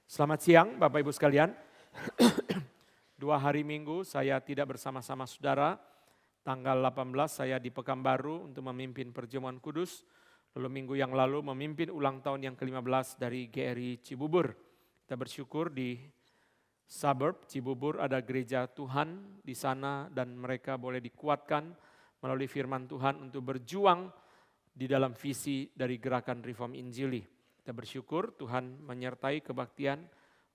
Selamat siang Bapak Ibu sekalian. 2 hari Minggu saya tidak bersama-sama saudara. Tanggal 18 saya di Pekanbaru untuk memimpin perjamuan kudus. Lalu minggu yang lalu memimpin ulang tahun yang ke-15 dari GRI Cibubur. Kita bersyukur di suburb Cibubur ada gereja Tuhan di sana dan mereka boleh dikuatkan melalui firman Tuhan untuk berjuang di dalam visi dari gerakan Reform Injili. Kita bersyukur Tuhan menyertai kebaktian,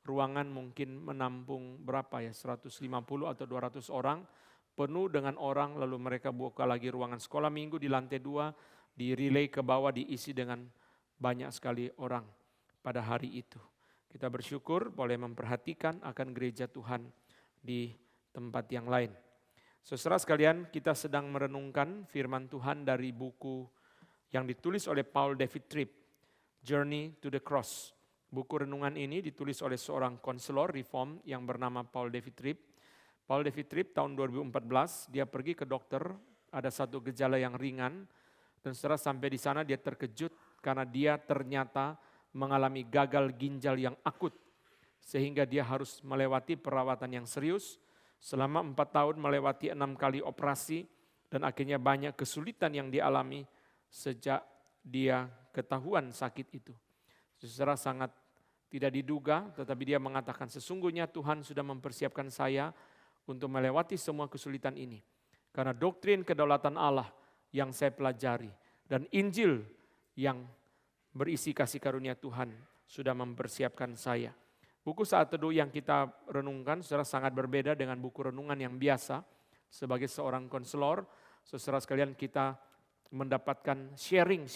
ruangan mungkin menampung berapa ya, 150 atau 200 orang, penuh dengan orang, lalu mereka buka lagi ruangan sekolah minggu di lantai 2, di relay ke bawah diisi dengan banyak sekali orang pada hari itu. Kita bersyukur boleh memperhatikan akan gereja Tuhan di tempat yang lain. Saudara sekalian, kita sedang merenungkan firman Tuhan dari buku yang ditulis oleh Paul David Tripp, Journey to the Cross. Buku renungan ini ditulis oleh seorang konselor reform yang bernama Paul David Tripp. Paul David Tripp tahun 2014 dia pergi ke dokter, ada satu gejala yang ringan dan setelah sampai di sana dia terkejut karena dia ternyata mengalami gagal ginjal yang akut sehingga dia harus melewati perawatan yang serius selama 4 tahun, melewati 6 kali operasi dan akhirnya banyak kesulitan yang dialami sejak dia ketahuan sakit itu. Secara sangat tidak diduga, tetapi dia mengatakan sesungguhnya Tuhan sudah mempersiapkan saya untuk melewati semua kesulitan ini. Karena doktrin kedaulatan Allah yang saya pelajari dan Injil yang berisi kasih karunia Tuhan sudah mempersiapkan saya. Buku Saat Teduh yang kita renungkan secara sangat berbeda dengan buku renungan yang biasa. Sebagai seorang konselor, saudara sekalian kita mendapatkan sharing.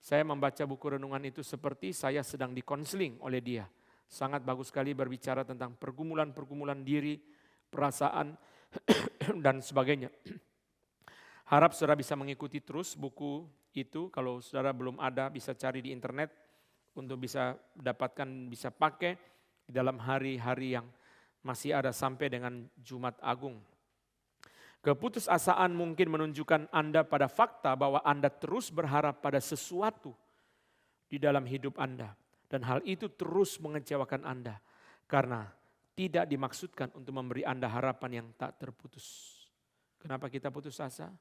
Saya membaca buku renungan itu seperti saya sedang dikonseling oleh dia. Sangat bagus sekali berbicara tentang pergumulan diri, perasaan, dan sebagainya. Harap saudara bisa mengikuti terus buku itu. Kalau saudara belum ada bisa cari di internet untuk bisa dapatkan, bisa pakai di dalam hari-hari yang masih ada sampai dengan Jumat Agung. Keputusasaan mungkin menunjukkan Anda pada fakta bahwa Anda terus berharap pada sesuatu di dalam hidup Anda. Dan hal itu terus mengecewakan Anda karena tidak dimaksudkan untuk memberi Anda harapan yang tak terputus. Kenapa kita putus asa?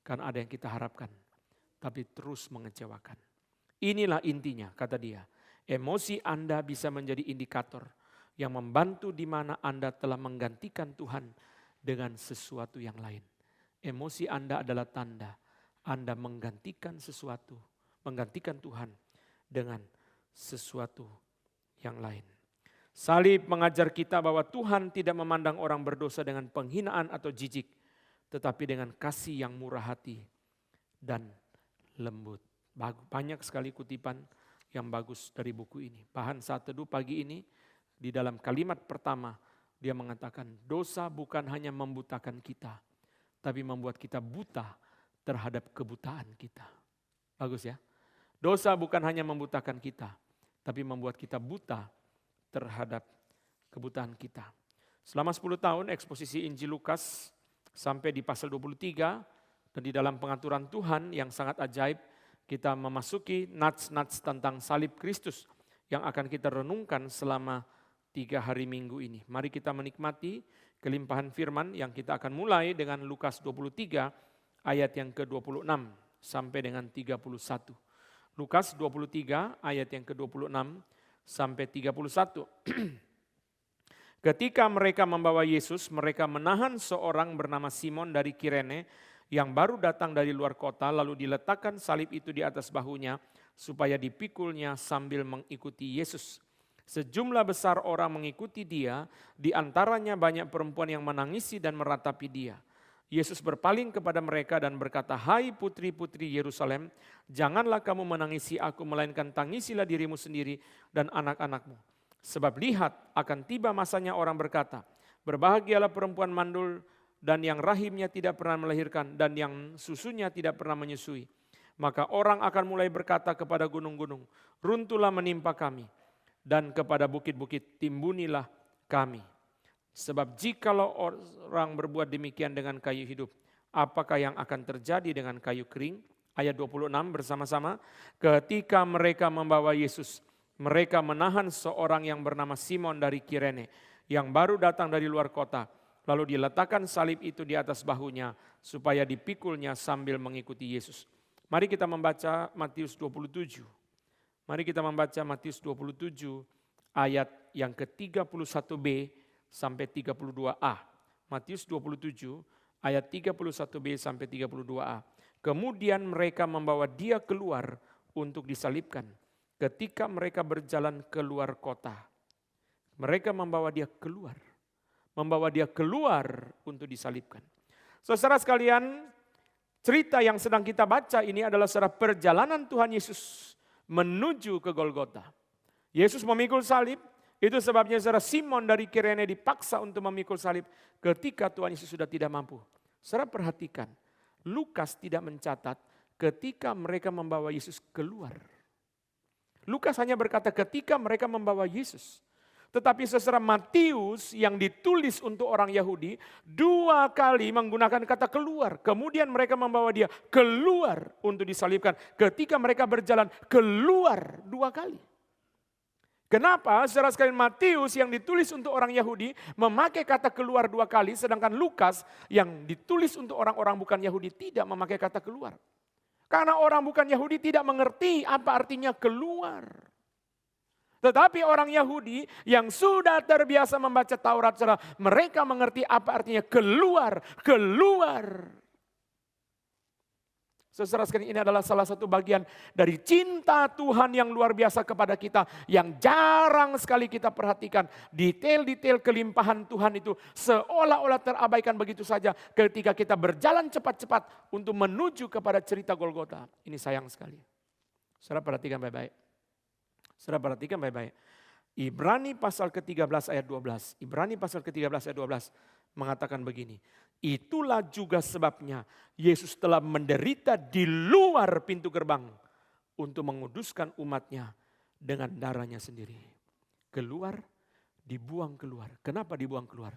Karena ada yang kita harapkan, tapi terus mengecewakan. Inilah intinya, kata dia. Emosi Anda bisa menjadi indikator yang membantu di mana Anda telah menggantikan Tuhan dengan sesuatu yang lain. Emosi Anda adalah tanda Anda menggantikan sesuatu, menggantikan Tuhan dengan sesuatu yang lain. Salib mengajar kita bahwa Tuhan tidak memandang orang berdosa dengan penghinaan atau jijik, tetapi dengan kasih yang murah hati dan lembut. Banyak sekali kutipan yang bagus dari buku ini. Bahan Saat Teduh pagi ini di dalam kalimat pertama dia mengatakan dosa bukan hanya membutakan kita, tapi membuat kita buta terhadap kebutaan kita. Bagus ya. Dosa bukan hanya membutakan kita, tapi membuat kita buta terhadap kebutaan kita. Selama 10 tahun eksposisi Injil Lukas sampai di pasal 23 dan di dalam pengaturan Tuhan yang sangat ajaib kita memasuki nats-nats tentang salib Kristus yang akan kita renungkan selama 3 hari Minggu ini. Mari kita menikmati kelimpahan firman yang kita akan mulai dengan Lukas 23 ayat yang ke-26 sampai dengan 31. Lukas 23 ayat yang ke-26 sampai 31. Ketika mereka membawa Yesus, mereka menahan seorang bernama Simon dari Kirene yang baru datang dari luar kota, lalu diletakkan salib itu di atas bahunya supaya dipikulnya sambil mengikuti Yesus. Sejumlah besar orang mengikuti dia, di antaranya banyak perempuan yang menangisi dan meratapi dia. Yesus berpaling kepada mereka dan berkata, "Hai putri-putri Yerusalem, janganlah kamu menangisi aku, melainkan tangisilah dirimu sendiri dan anak-anakmu. Sebab lihat, akan tiba masanya orang berkata, berbahagialah perempuan mandul dan yang rahimnya tidak pernah melahirkan dan yang susunya tidak pernah menyusui. Maka orang akan mulai berkata kepada gunung-gunung, runtuhlah menimpa kami. Dan kepada bukit-bukit timbunilah kami. Sebab jikalau orang berbuat demikian dengan kayu hidup, apakah yang akan terjadi dengan kayu kering?" Ayat 26 bersama-sama. Ketika mereka membawa Yesus, mereka menahan seorang yang bernama Simon dari Kirene, yang baru datang dari luar kota. Lalu diletakkan salib itu di atas bahunya, supaya dipikulnya sambil mengikuti Yesus. Mari kita membaca Matius 27. Mari kita membaca Matius 27 ayat yang ke-31b sampai 32a. Matius 27 ayat 31b sampai 32a. Kemudian mereka membawa dia keluar untuk disalibkan. Ketika mereka berjalan keluar kota, mereka membawa dia keluar. Membawa dia keluar untuk disalibkan. Saudara sekalian, cerita yang sedang kita baca ini adalah secara perjalanan Tuhan Yesus menuju ke Golgota. Yesus memikul salib, itu sebabnya saudara Simon dari Kirene dipaksa untuk memikul salib ketika Tuhan Yesus sudah tidak mampu. Saudara perhatikan, Lukas tidak mencatat ketika mereka membawa Yesus keluar. Lukas hanya berkata ketika mereka membawa Yesus. Tetapi saudara Matius yang ditulis untuk orang Yahudi 2 kali menggunakan kata keluar. Kemudian mereka membawa dia keluar untuk disalibkan. Ketika mereka berjalan keluar 2 kali. Kenapa saudara sekalian Matius yang ditulis untuk orang Yahudi memakai kata keluar 2 kali. Sedangkan Lukas yang ditulis untuk orang-orang bukan Yahudi tidak memakai kata keluar. Karena orang bukan Yahudi tidak mengerti apa artinya keluar. Tetapi orang Yahudi yang sudah terbiasa membaca Taurat, mereka mengerti apa artinya keluar, keluar. Saudara sekalian, ini adalah salah satu bagian dari cinta Tuhan yang luar biasa kepada kita, yang jarang sekali kita perhatikan. Detail-detail kelimpahan Tuhan itu seolah-olah terabaikan begitu saja ketika kita berjalan cepat-cepat untuk menuju kepada cerita Golgota. Ini sayang sekali. Saudara perhatikan baik-baik. Saudara perhatikan baik-baik. Ibrani pasal ke-13 ayat 12. Ibrani pasal ke-13 ayat 12 mengatakan begini. Itulah juga sebabnya Yesus telah menderita di luar pintu gerbang untuk menguduskan umatnya dengan darahnya sendiri. Keluar, dibuang keluar. Kenapa dibuang keluar?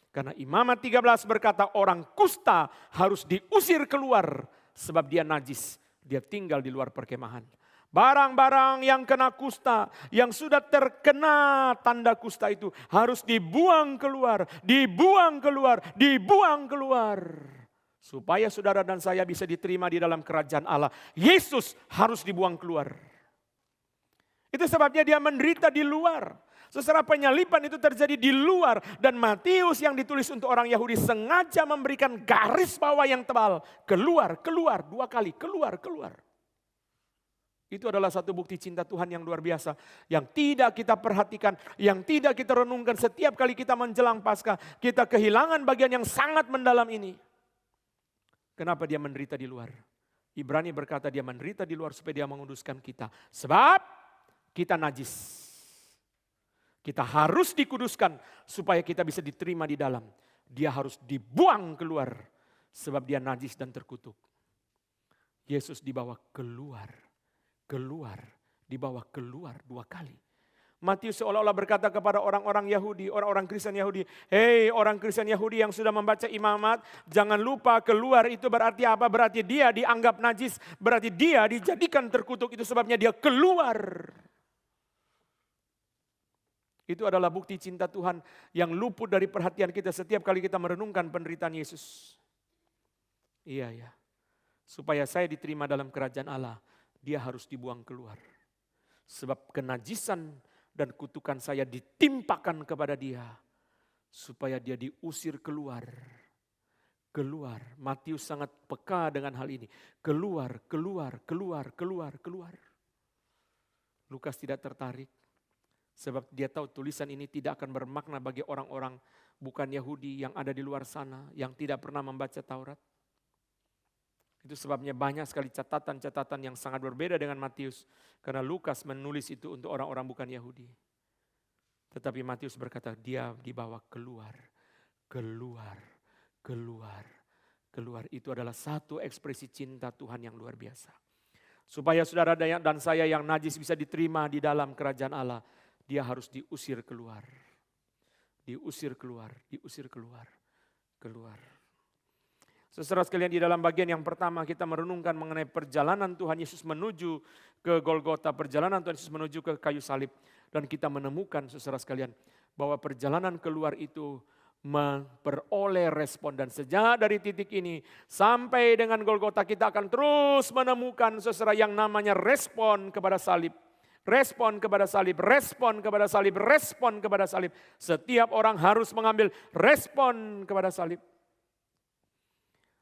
Karena Imamat 13 berkata orang kusta harus diusir keluar sebab dia najis. Dia tinggal di luar perkemahan. Barang-barang yang kena kusta, yang sudah terkena tanda kusta itu harus dibuang keluar, dibuang keluar, dibuang keluar. Supaya saudara dan saya bisa diterima di dalam kerajaan Allah, Yesus harus dibuang keluar. Itu sebabnya dia menderita di luar. Secara penyalipan itu terjadi di luar. Dan Matius yang ditulis untuk orang Yahudi sengaja memberikan garis bawah yang tebal. Keluar, keluar, 2 kali, keluar, keluar. Itu adalah satu bukti cinta Tuhan yang luar biasa. Yang tidak kita perhatikan, yang tidak kita renungkan setiap kali kita menjelang Paskah. Kita kehilangan bagian yang sangat mendalam ini. Kenapa dia menderita di luar? Ibrani berkata dia menderita di luar supaya dia menguduskan kita. Sebab kita najis. Kita harus dikuduskan supaya kita bisa diterima di dalam. Dia harus dibuang keluar sebab dia najis dan terkutuk. Yesus dibawa keluar. Keluar, dibawa keluar 2 kali. Matius seolah-olah berkata kepada orang-orang Yahudi, orang-orang Kristen Yahudi, hei orang Kristen Yahudi yang sudah membaca Imamat, jangan lupa keluar itu berarti apa? Berarti dia dianggap najis, berarti dia dijadikan terkutuk, itu sebabnya dia keluar. Itu adalah bukti cinta Tuhan yang luput dari perhatian kita setiap kali kita merenungkan penderitaan Yesus. Iya ya, supaya saya diterima dalam kerajaan Allah. Dia harus dibuang keluar. Sebab kenajisan dan kutukan saya ditimpakan kepada dia. Supaya dia diusir keluar. Keluar. Matius sangat peka dengan hal ini. Keluar, keluar, keluar, keluar, keluar. Lukas tidak tertarik. Sebab dia tahu tulisan ini tidak akan bermakna bagi orang-orang bukan Yahudi yang ada di luar sana. Yang tidak pernah membaca Taurat. Itu sebabnya banyak sekali catatan-catatan yang sangat berbeda dengan Matius. Karena Lukas menulis itu untuk orang-orang bukan Yahudi. Tetapi Matius berkata dia dibawa keluar, keluar, keluar, keluar. Itu adalah satu ekspresi cinta Tuhan yang luar biasa. Supaya saudara dan saya yang najis bisa diterima di dalam kerajaan Allah. Dia harus diusir keluar. Diusir keluar, diusir keluar, keluar. Saudara sekalian, di dalam bagian yang pertama kita merenungkan mengenai perjalanan Tuhan Yesus menuju ke Golgota, perjalanan Tuhan Yesus menuju ke kayu salib. Dan kita menemukan saudara sekalian bahwa perjalanan keluar itu memperoleh respon. Dan sejak dari titik ini sampai dengan Golgota kita akan terus menemukan saudara yang namanya respon kepada salib. Respon kepada salib, respon kepada salib, respon kepada salib. Setiap orang harus mengambil respon kepada salib.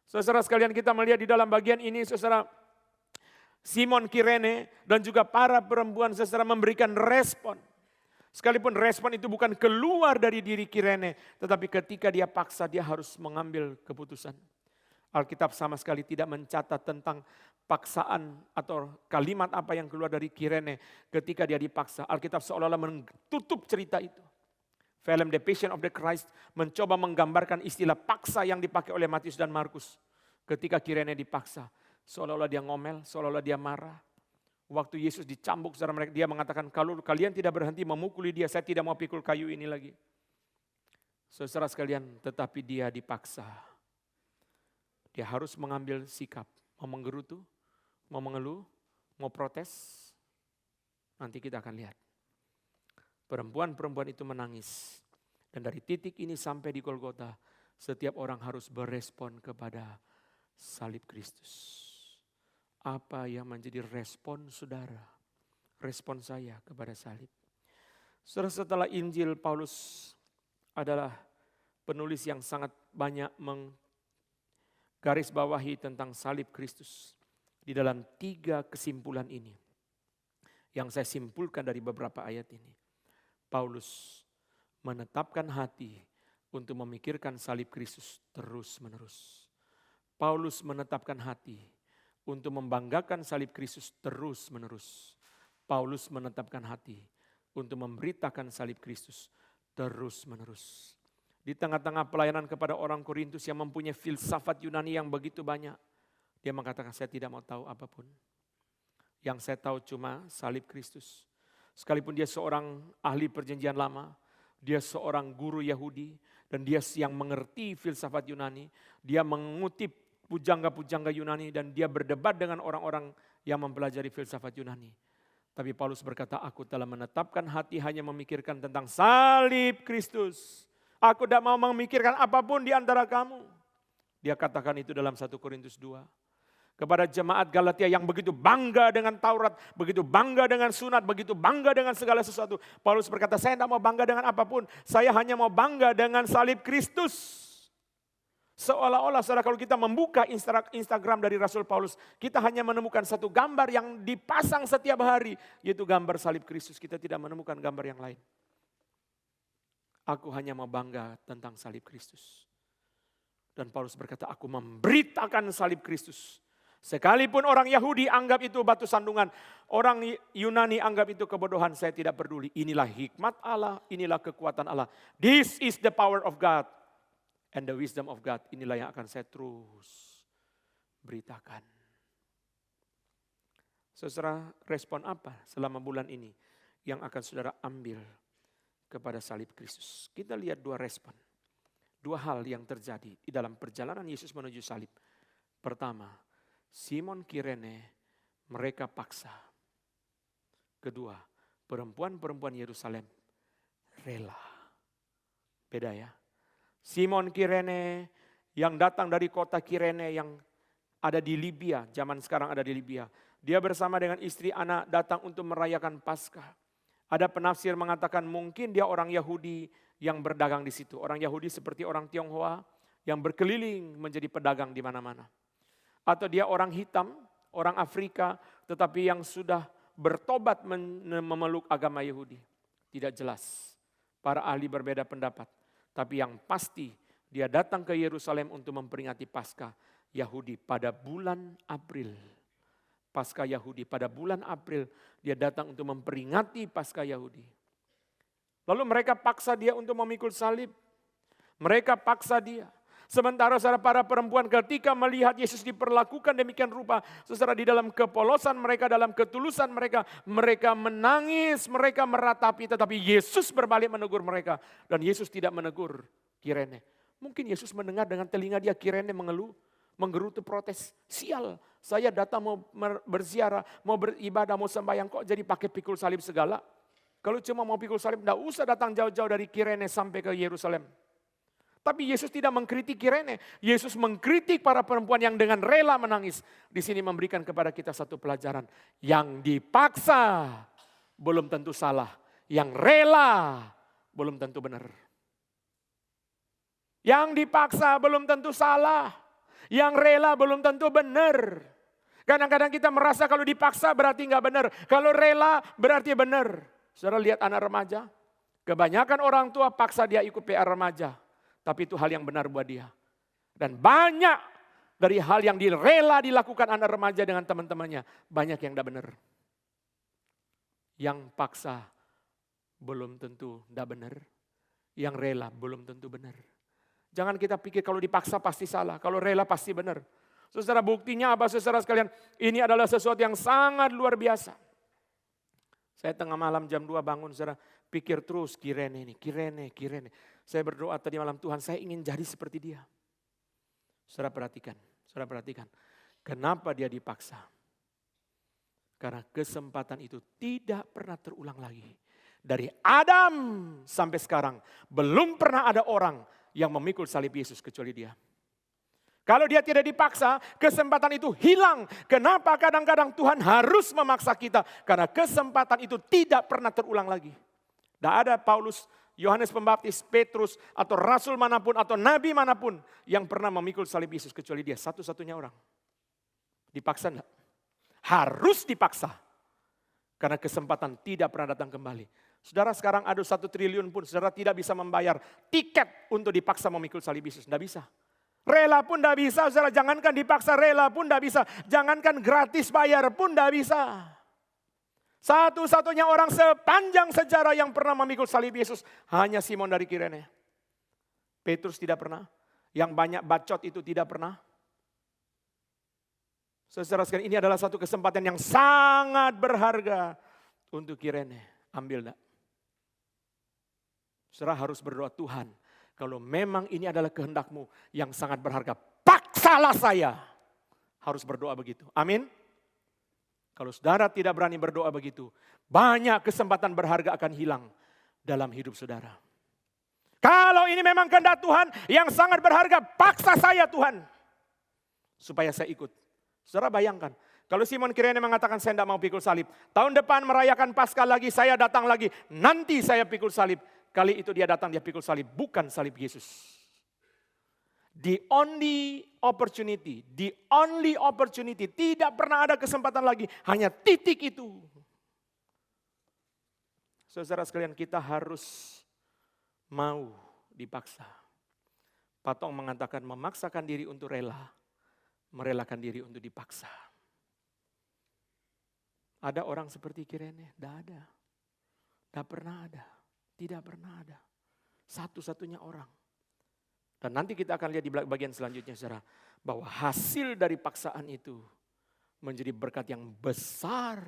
Saudara sekalian, kita melihat di dalam bagian ini saudara, Simon Kirene dan juga para perempuan saudara memberikan respon. Sekalipun respon itu bukan keluar dari diri Kirene, tetapi ketika dia paksa dia harus mengambil keputusan. Alkitab sama sekali tidak mencatat tentang paksaan atau kalimat apa yang keluar dari Kirene ketika dia dipaksa. Alkitab seolah-olah menutup cerita itu. Film The Passion of the Christ mencoba menggambarkan istilah paksa yang dipakai oleh Matius dan Markus. Ketika Kirene dipaksa, seolah-olah dia ngomel, seolah-olah dia marah. Waktu Yesus dicambuk secara mereka, dia mengatakan, kalau kalian tidak berhenti memukuli dia, saya tidak mau pikul kayu ini lagi. Saudara sekalian, tetapi dia dipaksa. Dia harus mengambil sikap, mau menggerutu, mau mengeluh, mau protes. Nanti kita akan lihat. Perempuan-perempuan itu menangis. Dan dari titik ini sampai di Golgota, setiap orang harus berespon kepada salib Kristus. Apa yang menjadi respon saudara? Respon saya kepada salib. Setelah Injil, Paulus adalah penulis yang sangat banyak menggarisbawahi tentang salib Kristus. Di dalam 3 kesimpulan ini, yang saya simpulkan dari beberapa ayat ini. Paulus menetapkan hati untuk memikirkan salib Kristus terus-menerus. Paulus menetapkan hati untuk membanggakan salib Kristus terus-menerus. Paulus menetapkan hati untuk memberitakan salib Kristus terus-menerus. Di tengah-tengah pelayanan kepada orang Korintus yang mempunyai filsafat Yunani yang begitu banyak, dia mengatakan, saya tidak mau tahu apapun. Yang saya tahu cuma salib Kristus. Sekalipun dia seorang ahli perjanjian lama, dia seorang guru Yahudi, dan dia yang mengerti filsafat Yunani, dia mengutip pujangga-pujangga Yunani, dan dia berdebat dengan orang-orang yang mempelajari filsafat Yunani. Tapi Paulus berkata, aku telah menetapkan hati hanya memikirkan tentang salib Kristus. Aku tidak mau memikirkan apapun di antara kamu. Dia katakan itu dalam 1 Korintus 2. Kepada jemaat Galatia yang begitu bangga dengan Taurat, begitu bangga dengan sunat, begitu bangga dengan segala sesuatu. Paulus berkata, saya tidak mau bangga dengan apapun, saya hanya mau bangga dengan salib Kristus. Seolah-olah saudara, kalau kita membuka Instagram dari Rasul Paulus, kita hanya menemukan satu gambar yang dipasang setiap hari, yaitu gambar salib Kristus. Kita tidak menemukan gambar yang lain. Aku hanya mau bangga tentang salib Kristus. Dan Paulus berkata, aku memberitakan salib Kristus. Sekalipun orang Yahudi anggap itu batu sandungan, orang Yunani anggap itu kebodohan, saya tidak peduli. Inilah hikmat Allah, inilah kekuatan Allah. This is the power of God and the wisdom of God. Inilah yang akan saya terus beritakan. Saudara, respon apa selama bulan ini yang akan saudara ambil kepada salib Kristus? Kita lihat 2 respon. 2 hal yang terjadi di dalam perjalanan Yesus menuju salib. Pertama, Simon Kirene mereka paksa. Kedua, perempuan-perempuan Yerusalem rela. Beda ya. Simon Kirene yang datang dari kota Kirene yang ada di Libya, zaman sekarang ada di Libya. Dia bersama dengan istri anak datang untuk merayakan Paskah. Ada penafsir mengatakan mungkin dia orang Yahudi yang berdagang di situ. Orang Yahudi seperti orang Tionghoa yang berkeliling menjadi pedagang di mana-mana. Atau dia orang hitam, orang Afrika, tetapi yang sudah bertobat memeluk agama Yahudi. Tidak jelas. Para ahli berbeda pendapat. Tapi yang pasti dia datang ke Yerusalem untuk memperingati Paskah Yahudi pada bulan April. Paskah Yahudi pada bulan April dia datang untuk memperingati Paskah Yahudi. Lalu mereka paksa dia untuk memikul salib. Mereka paksa dia. Sementara saudara, para perempuan ketika melihat Yesus diperlakukan demikian rupa, saudara, di dalam kepolosan mereka, dalam ketulusan mereka, mereka menangis, mereka meratapi, tetapi Yesus berbalik menegur mereka. Dan Yesus tidak menegur Kirene. Mungkin Yesus mendengar dengan telinga dia Kirene mengeluh. menggerutu protes. Sial, saya datang mau berziarah, mau beribadah, mau sembahyang, kok jadi pakai pikul salib segala. Kalau cuma mau pikul salib, tidak usah datang jauh-jauh dari Kirene sampai ke Yerusalem. Tapi Yesus tidak mengkritik Kirene. Yesus mengkritik para perempuan yang dengan rela menangis. Di sini memberikan kepada kita satu pelajaran. Yang dipaksa belum tentu salah. Yang rela belum tentu benar. Yang dipaksa belum tentu salah. Yang rela belum tentu benar. Kadang-kadang kita merasa kalau dipaksa berarti nggak benar. Kalau rela berarti benar. Saudara lihat anak remaja. Kebanyakan orang tua paksa dia ikut PR remaja. Tapi itu hal yang benar buat dia. Dan banyak dari hal yang rela dilakukan anak remaja dengan teman-temannya. Banyak yang tidak benar. Yang paksa belum tentu tidak benar. Yang rela belum tentu benar. Jangan kita pikir kalau dipaksa pasti salah. Kalau rela pasti benar. Saudara, buktinya apa saudara sekalian? Ini adalah sesuatu yang sangat luar biasa. Saya tengah malam jam 2 bangun, saudara. Pikir terus Kirene ini, Kirene. Saya berdoa tadi malam, Tuhan saya ingin jadi seperti dia. Saudara perhatikan. Kenapa dia dipaksa? Karena kesempatan itu tidak pernah terulang lagi. Dari Adam sampai sekarang, belum pernah ada orang yang memikul salib Yesus kecuali dia. Kalau dia tidak dipaksa, kesempatan itu hilang. Kenapa kadang-kadang Tuhan harus memaksa kita? Karena kesempatan itu tidak pernah terulang lagi. Tidak ada Paulus, Yohanes Pembaptis, Petrus, atau rasul manapun, atau nabi manapun yang pernah memikul salib Yesus kecuali dia. Satu-satunya orang. Dipaksa enggak? Harus dipaksa. Karena kesempatan tidak pernah datang kembali. Saudara sekarang ada 1 triliun pun, saudara tidak bisa membayar tiket untuk dipaksa memikul salib Yesus. Tidak bisa. Rela pun tidak bisa, saudara. Jangankan dipaksa, rela pun tidak bisa. Jangankan gratis bayar pun tidak bisa. Satu-satunya orang sepanjang sejarah yang pernah memikul salib Yesus hanya Simon dari Kirene. Petrus tidak pernah. Yang banyak bacot itu tidak pernah. Saudara sekalian, ini adalah satu kesempatan yang sangat berharga untuk Kirene. Ambil enggak? Saudara harus berdoa, Tuhan, kalau memang ini adalah kehendak-Mu yang sangat berharga, paksalah saya. Harus berdoa begitu. Amin. Kalau saudara tidak berani berdoa begitu, banyak kesempatan berharga akan hilang dalam hidup saudara. Kalau ini memang kehendak Tuhan yang sangat berharga, paksa saya Tuhan. Supaya saya ikut. Saudara bayangkan, kalau Simon Kirene mengatakan saya tidak mau pikul salib. Tahun depan merayakan Paskah lagi, saya datang lagi. Nanti saya pikul salib. Kali itu dia datang, dia pikul salib. Bukan salib Yesus. The only opportunity, tidak pernah ada kesempatan lagi, hanya titik itu. Saudara sekalian, kita harus mau dipaksa. Patong mengatakan memaksakan diri untuk rela, merelakan diri untuk dipaksa. Ada orang seperti Kirene? Tidak ada. Tidak pernah ada. Tidak pernah ada. Satu-satunya orang. Dan nanti kita akan lihat di bagian selanjutnya, saudara, bahwa hasil dari paksaan itu menjadi berkat yang besar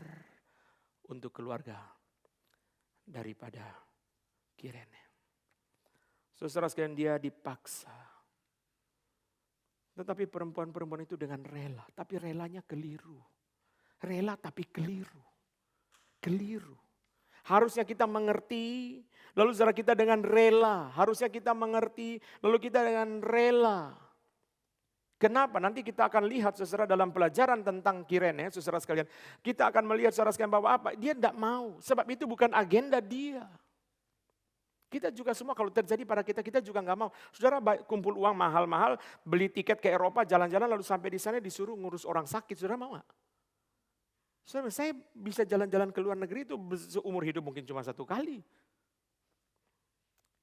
untuk keluarga daripada Kirene. Saudara sekalian, dia dipaksa. Tetapi perempuan-perempuan itu dengan rela, tapi relanya keliru. Rela tapi keliru. Keliru. Harusnya kita mengerti, lalu saudara kita dengan rela. Harusnya kita mengerti, lalu kita dengan rela. Kenapa? Nanti kita akan lihat saudara dalam pelajaran tentang Kirene, saudara sekalian. Kita akan melihat saudara sekalian bahwa apa? Dia tidak mau, sebab itu bukan agenda dia. Kita juga semua kalau terjadi pada kita juga nggak mau. Saudara kumpul uang mahal-mahal, beli tiket ke Eropa, jalan-jalan lalu sampai di sana disuruh ngurus orang sakit, saudara mau nggak? Saudara, saya bisa jalan-jalan ke luar negeri itu seumur hidup mungkin cuma 1 kali.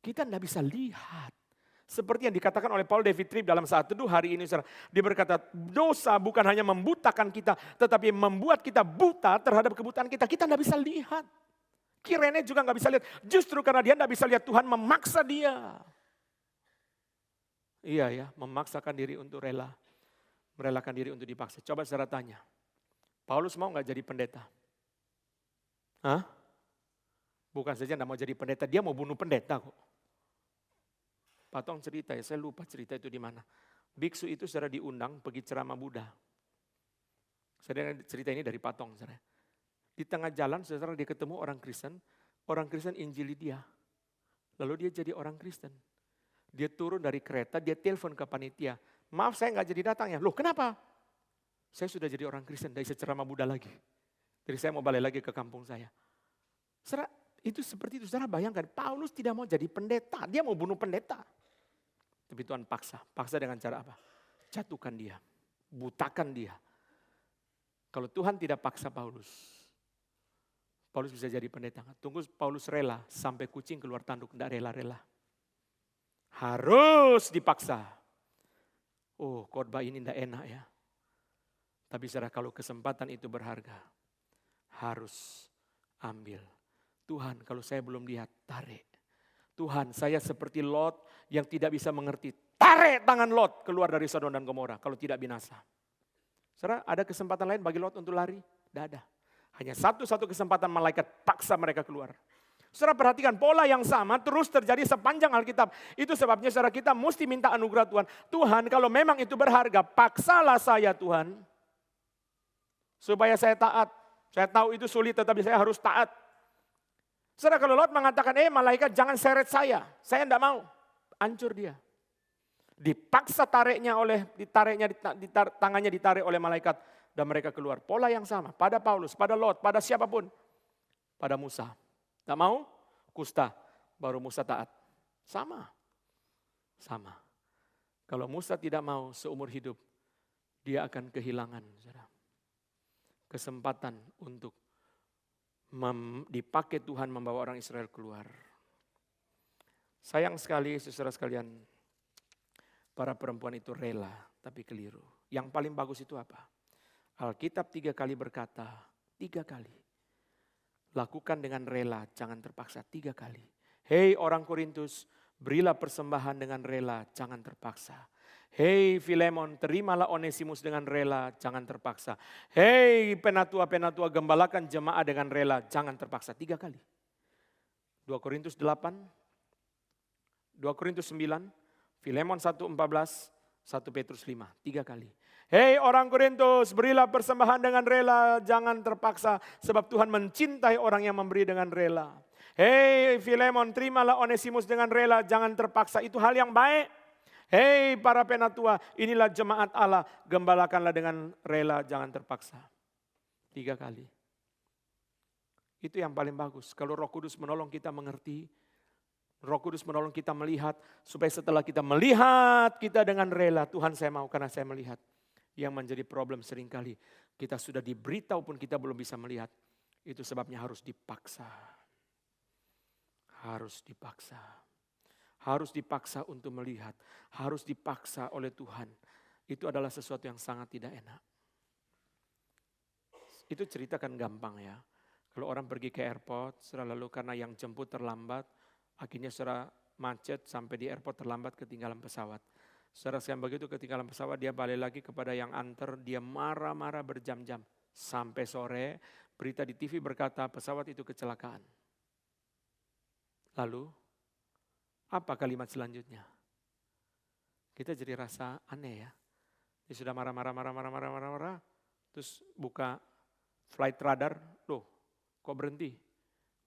Kita tidak bisa lihat. Seperti yang dikatakan oleh Paul David Tripp dalam Saat Teduh hari ini. Saudara. Dia berkata, dosa bukan hanya membutakan kita, tetapi membuat kita buta terhadap kebutaan kita. Kita tidak bisa lihat. Kirene juga nggak bisa lihat. Justru karena dia tidak bisa lihat, Tuhan memaksa dia. Iya ya, memaksakan diri untuk rela. Merelakan diri untuk dipaksa. Coba saudara tanya. Paulus mau nggak jadi pendeta? Hah? Bukan saja nggak mau jadi pendeta, dia mau bunuh pendeta kok. Patong cerita ya, saya lupa cerita itu di mana. Biksu itu saudara diundang pergi ceramah Buddha. Saudara cerita ini dari Patong, saudara. Di tengah jalan saudara dia ketemu orang Kristen injili dia. Lalu dia jadi orang Kristen. Dia turun dari kereta, dia telepon ke panitia. Maaf saya nggak jadi datang ya. Loh kenapa? Saya sudah jadi orang Kristen, dari ceramah Buddha lagi. Jadi saya mau balik lagi ke kampung saya. Saudara, itu seperti itu. Saudara bayangkan, Paulus tidak mau jadi pendeta. Dia mau bunuh pendeta. Tapi Tuhan paksa. Paksa dengan cara apa? Jatuhkan dia. Butakan dia. Kalau Tuhan tidak paksa Paulus bisa jadi pendeta. Tunggu Paulus rela sampai kucing keluar tanduk. Tidak rela-rela. Harus dipaksa. Oh khotbah ini tidak enak ya. Tapi saudara kalau kesempatan itu berharga. Harus ambil. Tuhan kalau saya belum lihat, tarik. Tuhan saya seperti Lot yang tidak bisa mengerti. Tarik tangan Lot keluar dari Sodom dan Gomora kalau tidak binasa. Saudara ada kesempatan lain bagi Lot untuk lari? Tidak ada. Hanya satu-satu kesempatan malaikat paksa mereka keluar. Saudara perhatikan pola yang sama terus terjadi sepanjang Alkitab. Itu sebabnya saudara kita mesti minta anugerah Tuhan. Tuhan kalau memang itu berharga, paksalah saya Tuhan. Supaya saya taat. Saya tahu itu sulit tetapi saya harus taat. Saudara kalau Lot mengatakan, malaikat jangan seret saya tidak mau. Hancur dia. Dipaksa tangannya ditarik oleh malaikat. Dan mereka keluar. Pola yang sama pada Paulus, pada Lot, pada siapapun. Pada Musa. Tak mau? Kusta. Baru Musa taat. Sama. Kalau Musa tidak mau seumur hidup, dia akan kehilangan kesempatan untuk dipakai Tuhan membawa orang Israel keluar. Sayang sekali saudara sekalian, para perempuan itu rela tapi keliru. Yang paling bagus itu apa? Alkitab 3 kali berkata, 3 kali. Lakukan dengan rela, jangan terpaksa 3 kali. Hei orang Korintus, berilah persembahan dengan rela, jangan terpaksa. Hei Filemon, terimalah Onesimus dengan rela, jangan terpaksa. Hei penatua-penatua, gembalakan jemaat dengan rela, jangan terpaksa. 3 kali. 2 Korintus 8, 2 Korintus 9, Filemon 1:14, 1 Petrus 5, 3 kali. Hei orang Korintus, berilah persembahan dengan rela, jangan terpaksa. Sebab Tuhan mencintai orang yang memberi dengan rela. Hei Filemon, terimalah Onesimus dengan rela, jangan terpaksa. Itu hal yang baik. Hei para penatua, inilah jemaat Allah, gembalakanlah dengan rela, jangan terpaksa. 3 kali. Itu yang paling bagus. Kalau Roh Kudus menolong kita mengerti, Roh Kudus menolong kita melihat, supaya setelah kita melihat kita dengan rela, Tuhan saya mau karena saya melihat. Yang menjadi problem seringkali, kita sudah diberitahu pun kita belum bisa melihat. Itu sebabnya harus dipaksa. Harus dipaksa. Harus dipaksa untuk melihat. Harus dipaksa oleh Tuhan. Itu adalah sesuatu yang sangat tidak enak. Itu cerita kan gampang ya. Kalau orang pergi ke airport, lalu karena yang jemput terlambat, akhirnya saudara macet sampai di airport terlambat ketinggalan pesawat. Saudara sekalian begitu ketinggalan pesawat dia balik lagi kepada yang antar, dia marah-marah berjam-jam. Sampai sore berita di TV berkata pesawat itu kecelakaan. Lalu apa kalimat selanjutnya? Kita jadi rasa aneh ya. Dia sudah marah-marah. Terus buka flight radar, loh kok berhenti?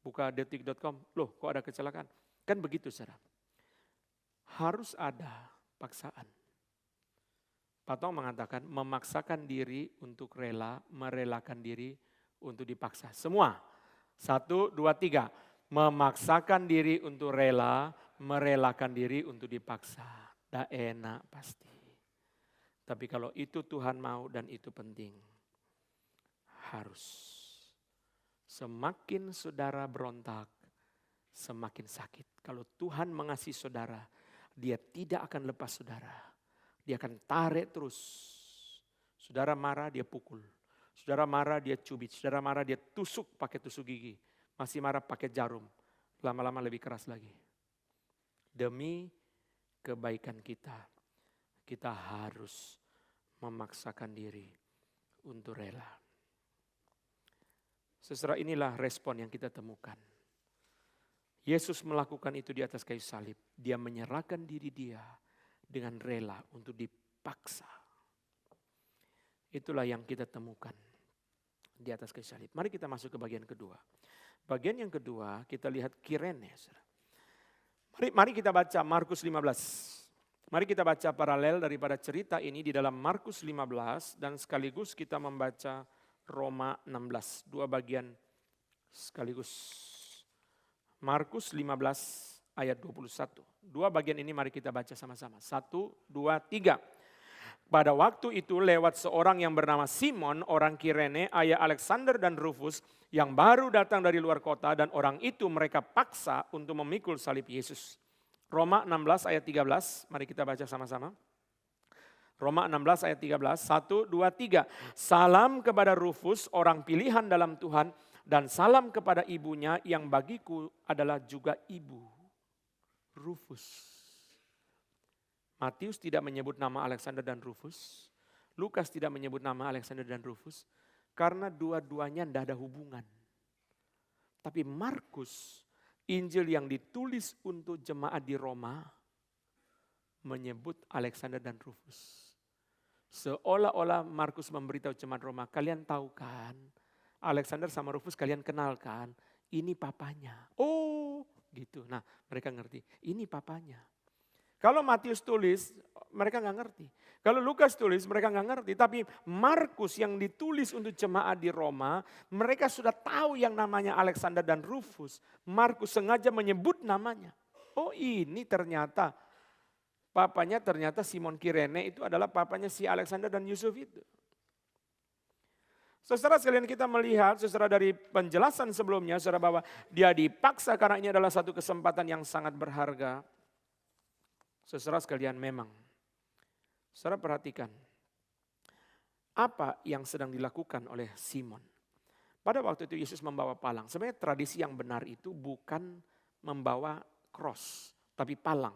Buka detik.com, loh kok ada kecelakaan? Kan begitu saudara. Harus ada paksaan. Patong mengatakan memaksakan diri untuk rela, merelakan diri untuk dipaksa. Semua. 1, 2, 3. Memaksakan diri untuk rela, merelakan diri untuk dipaksa. Tidak enak pasti. Tapi kalau itu Tuhan mau dan itu penting. Harus. Semakin saudara berontak, semakin sakit. Kalau Tuhan mengasihi saudara, Dia tidak akan lepas saudara. Dia akan tarik terus. Saudara marah, dia pukul. Saudara marah, dia cubit. Saudara marah, dia tusuk pakai tusuk gigi. Masih marah pakai jarum. Lama-lama lebih keras lagi. Demi kebaikan kita, kita harus memaksakan diri untuk rela. Sesudah inilah respon yang kita temukan. Yesus melakukan itu di atas kayu salib. Dia menyerahkan diri dia dengan rela untuk dipaksa. Itulah yang kita temukan di atas kayu salib. Mari kita masuk ke bagian kedua. Bagian yang kedua kita lihat Kirene. Mari kita baca Markus 15. Mari kita baca paralel daripada cerita ini di dalam Markus 15 dan sekaligus kita membaca Roma 16. Dua bagian sekaligus. Markus 15 ayat 21. Dua bagian ini mari kita baca sama-sama. 1, 2, 3. Pada waktu itu lewat seorang yang bernama Simon, orang Kirene, ayah Alexander dan Rufus, yang baru datang dari luar kota, dan orang itu mereka paksa untuk memikul salib Yesus. Roma 16 ayat 13, mari kita baca sama-sama. Roma 16 ayat 13, 1, 2, 3. Salam kepada Rufus, orang pilihan dalam Tuhan, dan salam kepada ibunya yang bagiku adalah juga ibu. Rufus. Matius tidak menyebut nama Alexander dan Rufus. Lukas tidak menyebut nama Alexander dan Rufus. Karena dua-duanya tidak ada hubungan. Tapi Markus, Injil yang ditulis untuk jemaat di Roma, menyebut Alexander dan Rufus. Seolah-olah Markus memberitahu jemaat Roma, kalian tahu kan, Alexander sama Rufus kalian kenal kan, ini papanya. Oh gitu, nah mereka ngerti, ini papanya. Kalau Matius tulis, mereka nggak ngerti. Kalau Lukas tulis, mereka nggak ngerti. Tapi Markus yang ditulis untuk jemaat di Roma, mereka sudah tahu yang namanya Alexander dan Rufus. Markus sengaja menyebut namanya. Oh ini ternyata, papanya ternyata Simon Kirene itu adalah papanya si Alexander dan Yusuf itu. Saudara sekalian kita melihat, saudara dari penjelasan sebelumnya, saudara bahwa dia dipaksa karena ini adalah satu kesempatan yang sangat berharga. Saudara sekalian memang, saudara perhatikan apa yang sedang dilakukan oleh Simon. Pada waktu itu Yesus membawa palang. Sebenarnya tradisi yang benar itu bukan membawa cross, tapi palang.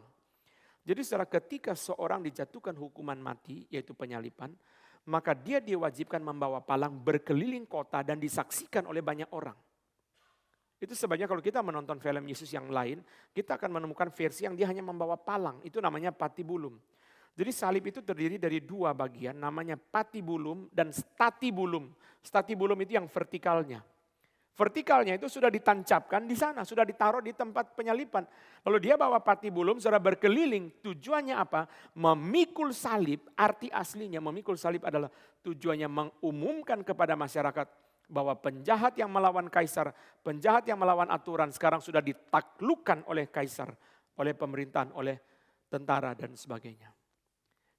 Jadi saudara ketika seorang dijatuhkan hukuman mati, yaitu penyaliban, maka dia diwajibkan membawa palang berkeliling kota dan disaksikan oleh banyak orang. Itu sebabnya kalau kita menonton film Yesus yang lain, kita akan menemukan versi yang dia hanya membawa palang. Itu namanya patibulum. Jadi salib itu terdiri dari dua bagian, namanya patibulum dan statibulum. Statibulum itu yang vertikalnya. Vertikalnya itu sudah ditancapkan di sana, sudah ditaruh di tempat penyaliban. Lalu dia bawa patibulum, sudah berkeliling. Tujuannya apa? Memikul salib, arti aslinya memikul salib adalah tujuannya mengumumkan kepada masyarakat bahwa penjahat yang melawan kaisar, penjahat yang melawan aturan sekarang sudah ditaklukkan oleh kaisar, oleh pemerintahan, oleh tentara dan sebagainya.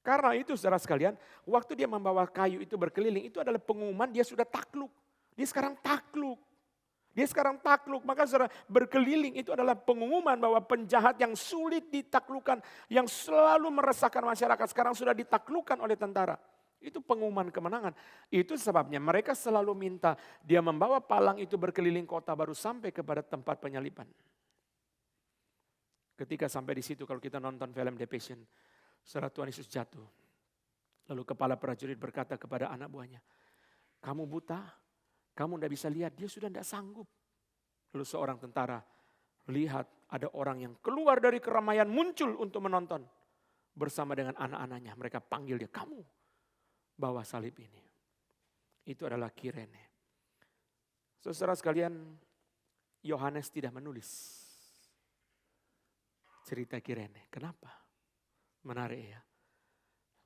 Karena itu saudara sekalian, waktu dia membawa kayu itu berkeliling, itu adalah pengumuman dia sudah takluk. Dia sekarang takluk. Dia sekarang takluk, maka saudara berkeliling itu adalah pengumuman bahwa penjahat yang sulit ditaklukkan, yang selalu meresahkan masyarakat sekarang sudah ditaklukkan oleh tentara. Itu pengumuman kemenangan. Itu sebabnya mereka selalu minta dia membawa palang itu berkeliling kota baru sampai kepada tempat penyaliban. Ketika sampai di situ kalau kita nonton film The Passion, saudara Tuhan Yesus jatuh. Lalu kepala prajurit berkata kepada anak buahnya, kamu buta, kamu tidak bisa lihat, dia sudah tidak sanggup. Lalu seorang tentara lihat ada orang yang keluar dari keramaian muncul untuk menonton. Bersama dengan anak-anaknya, mereka panggil dia, kamu bawa salib ini. Itu adalah Kirene. Saudara sekalian, Yohanes tidak menulis cerita Kirene. Kenapa? Menarik ya.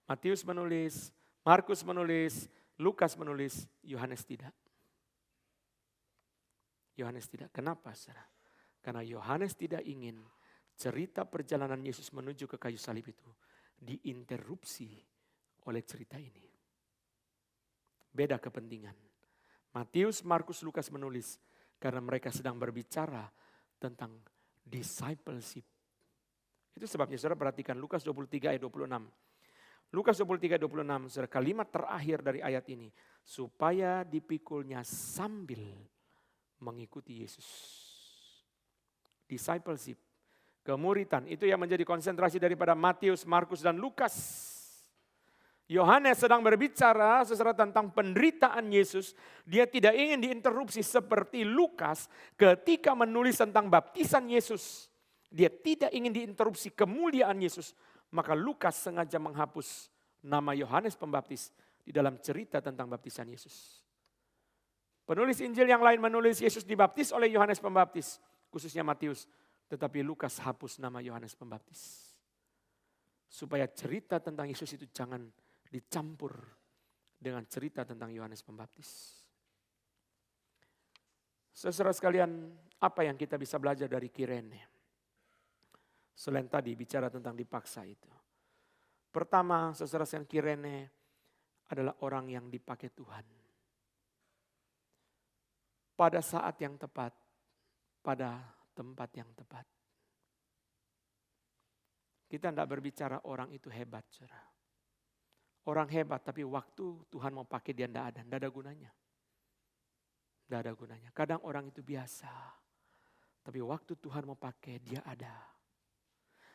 Matius menulis, Markus menulis, Lukas menulis, Yohanes tidak. Yohanes tidak. Kenapa saudara? Karena Yohanes tidak ingin cerita perjalanan Yesus menuju ke kayu salib itu diinterupsi oleh cerita ini. Beda kepentingan. Matius, Markus, Lukas menulis karena mereka sedang berbicara tentang discipleship. Itu sebabnya saudara perhatikan Lukas 23 ayat 26. Lukas 23 ayat 26, saudara, kalimat terakhir dari ayat ini. Supaya dipikulnya sambil mengikuti Yesus. Discipleship, kemuritan, itu yang menjadi konsentrasi daripada Matius, Markus, dan Lukas. Yohanes sedang berbicara saudara tentang penderitaan Yesus. Dia tidak ingin diinterupsi seperti Lukas ketika menulis tentang baptisan Yesus. Dia tidak ingin diinterupsi kemuliaan Yesus. Maka Lukas sengaja menghapus nama Yohanes Pembaptis di dalam cerita tentang baptisan Yesus. Penulis Injil yang lain menulis Yesus dibaptis oleh Yohanes Pembaptis, khususnya Matius, tetapi Lukas hapus nama Yohanes Pembaptis. Supaya cerita tentang Yesus itu jangan dicampur dengan cerita tentang Yohanes Pembaptis. Saudara sekalian, apa yang kita bisa belajar dari Kirene? Selain tadi bicara tentang dipaksa itu. Pertama, saudara sekalian, Kirene adalah orang yang dipakai Tuhan. Pada saat yang tepat, pada tempat yang tepat. Kita tidak berbicara orang itu hebat, saudara. Orang hebat tapi waktu Tuhan mau pakai dia tidak ada gunanya. Tidak ada gunanya. Kadang orang itu biasa, tapi waktu Tuhan mau pakai dia ada.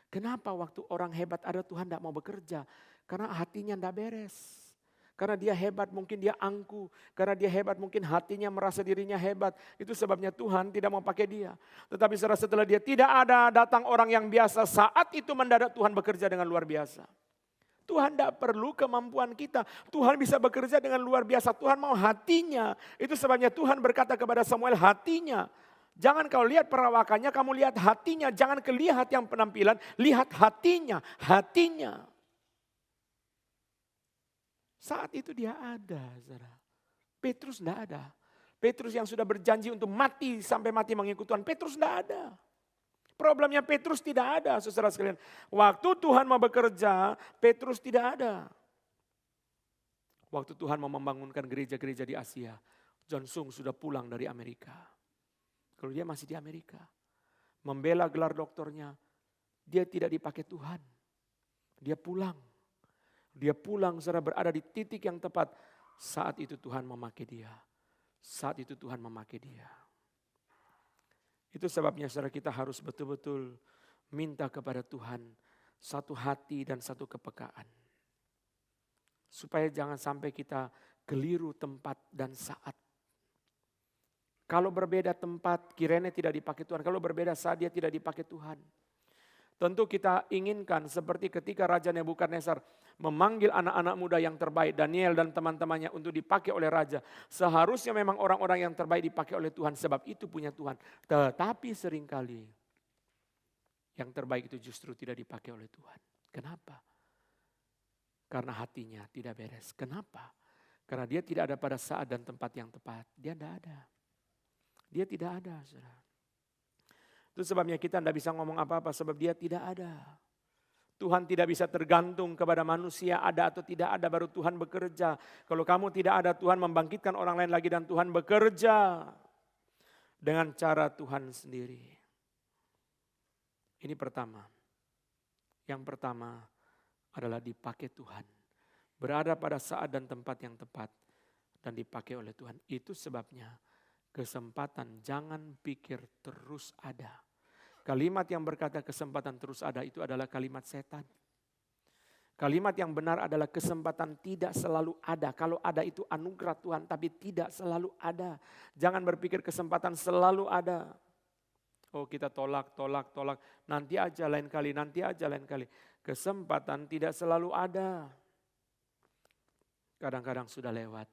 Kenapa waktu orang hebat ada Tuhan tidak mau bekerja? Karena hatinya tidak beres. Karena dia hebat mungkin dia angku. Karena dia hebat mungkin hatinya merasa dirinya hebat. Itu sebabnya Tuhan tidak mau pakai dia. Tetapi setelah dia tidak ada, datang orang yang biasa. Saat itu mendadak Tuhan bekerja dengan luar biasa. Tuhan tidak perlu kemampuan kita. Tuhan bisa bekerja dengan luar biasa. Tuhan mau hatinya. Itu sebabnya Tuhan berkata kepada Samuel, hatinya. Jangan kau lihat perawakannya, kamu lihat hatinya. Jangan kelihat yang penampilan, lihat hatinya. Hatinya. Saat itu dia ada, saudara. Petrus tidak ada. Petrus yang sudah berjanji untuk mati sampai mati mengikut Tuhan. Petrus tidak ada. Problemnya Petrus tidak ada, saudara sekalian. Waktu Tuhan mau bekerja, Petrus tidak ada. Waktu Tuhan mau membangunkan gereja-gereja di Asia, John Sung sudah pulang dari Amerika. Kalau dia masih di Amerika, membela gelar doktornya, dia tidak dipakai Tuhan. Dia pulang. Dia pulang saudara berada di titik yang tepat. Saat itu Tuhan memakai dia. Saat itu Tuhan memakai dia. Itu sebabnya saudara kita harus betul-betul minta kepada Tuhan satu hati dan satu kepekaan. Supaya jangan sampai kita keliru tempat dan saat. Kalau berbeda tempat, Kirene tidak dipakai Tuhan. Kalau berbeda saat, dia tidak dipakai Tuhan. Tentu kita inginkan seperti ketika Raja Nebukadnezar memanggil anak-anak muda yang terbaik, Daniel dan teman-temannya untuk dipakai oleh Raja. Seharusnya memang orang-orang yang terbaik dipakai oleh Tuhan, sebab itu punya Tuhan. Tetapi seringkali yang terbaik itu justru tidak dipakai oleh Tuhan. Kenapa? Karena hatinya tidak beres. Kenapa? Karena dia tidak ada pada saat dan tempat yang tepat. Dia tidak ada. Dia tidak ada, saudara. Itu sebabnya kita tidak bisa ngomong apa-apa sebab dia tidak ada. Tuhan tidak bisa tergantung kepada manusia ada atau tidak ada baru Tuhan bekerja. Kalau kamu tidak ada, Tuhan membangkitkan orang lain lagi dan Tuhan bekerja dengan cara Tuhan sendiri. Ini pertama. Yang pertama adalah dipakai Tuhan. Berada pada saat dan tempat yang tepat dan dipakai oleh Tuhan. Itu sebabnya kesempatan jangan pikir terus ada. Kalimat yang berkata kesempatan terus ada itu adalah kalimat setan. Kalimat yang benar adalah kesempatan tidak selalu ada. Kalau ada itu anugerah Tuhan tapi tidak selalu ada. Jangan berpikir kesempatan selalu ada. Oh kita tolak. Nanti aja lain kali. Kesempatan tidak selalu ada. Kadang-kadang sudah lewat.